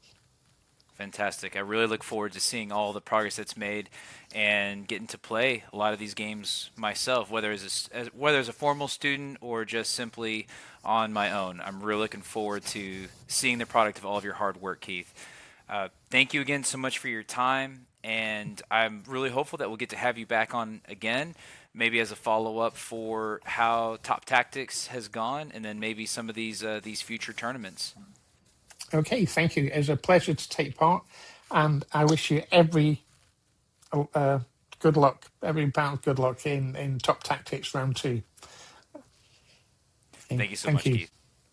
Fantastic. I really look forward to seeing all the progress that's made and getting to play a lot of these games myself, whether as a formal student or just simply on my own. I'm really looking forward to seeing the product of all of your hard work, Keith. Thank you again so much for your time, and I'm really hopeful that we'll get to have you back on again, maybe as a follow-up for how Top Tactics has gone, and then maybe some of these future tournaments. Okay, thank you. It's a pleasure to take part, and I wish you every good luck, every bout of good luck in Top Tactics Round 2. Okay, Thank you so thank much, you. Keith.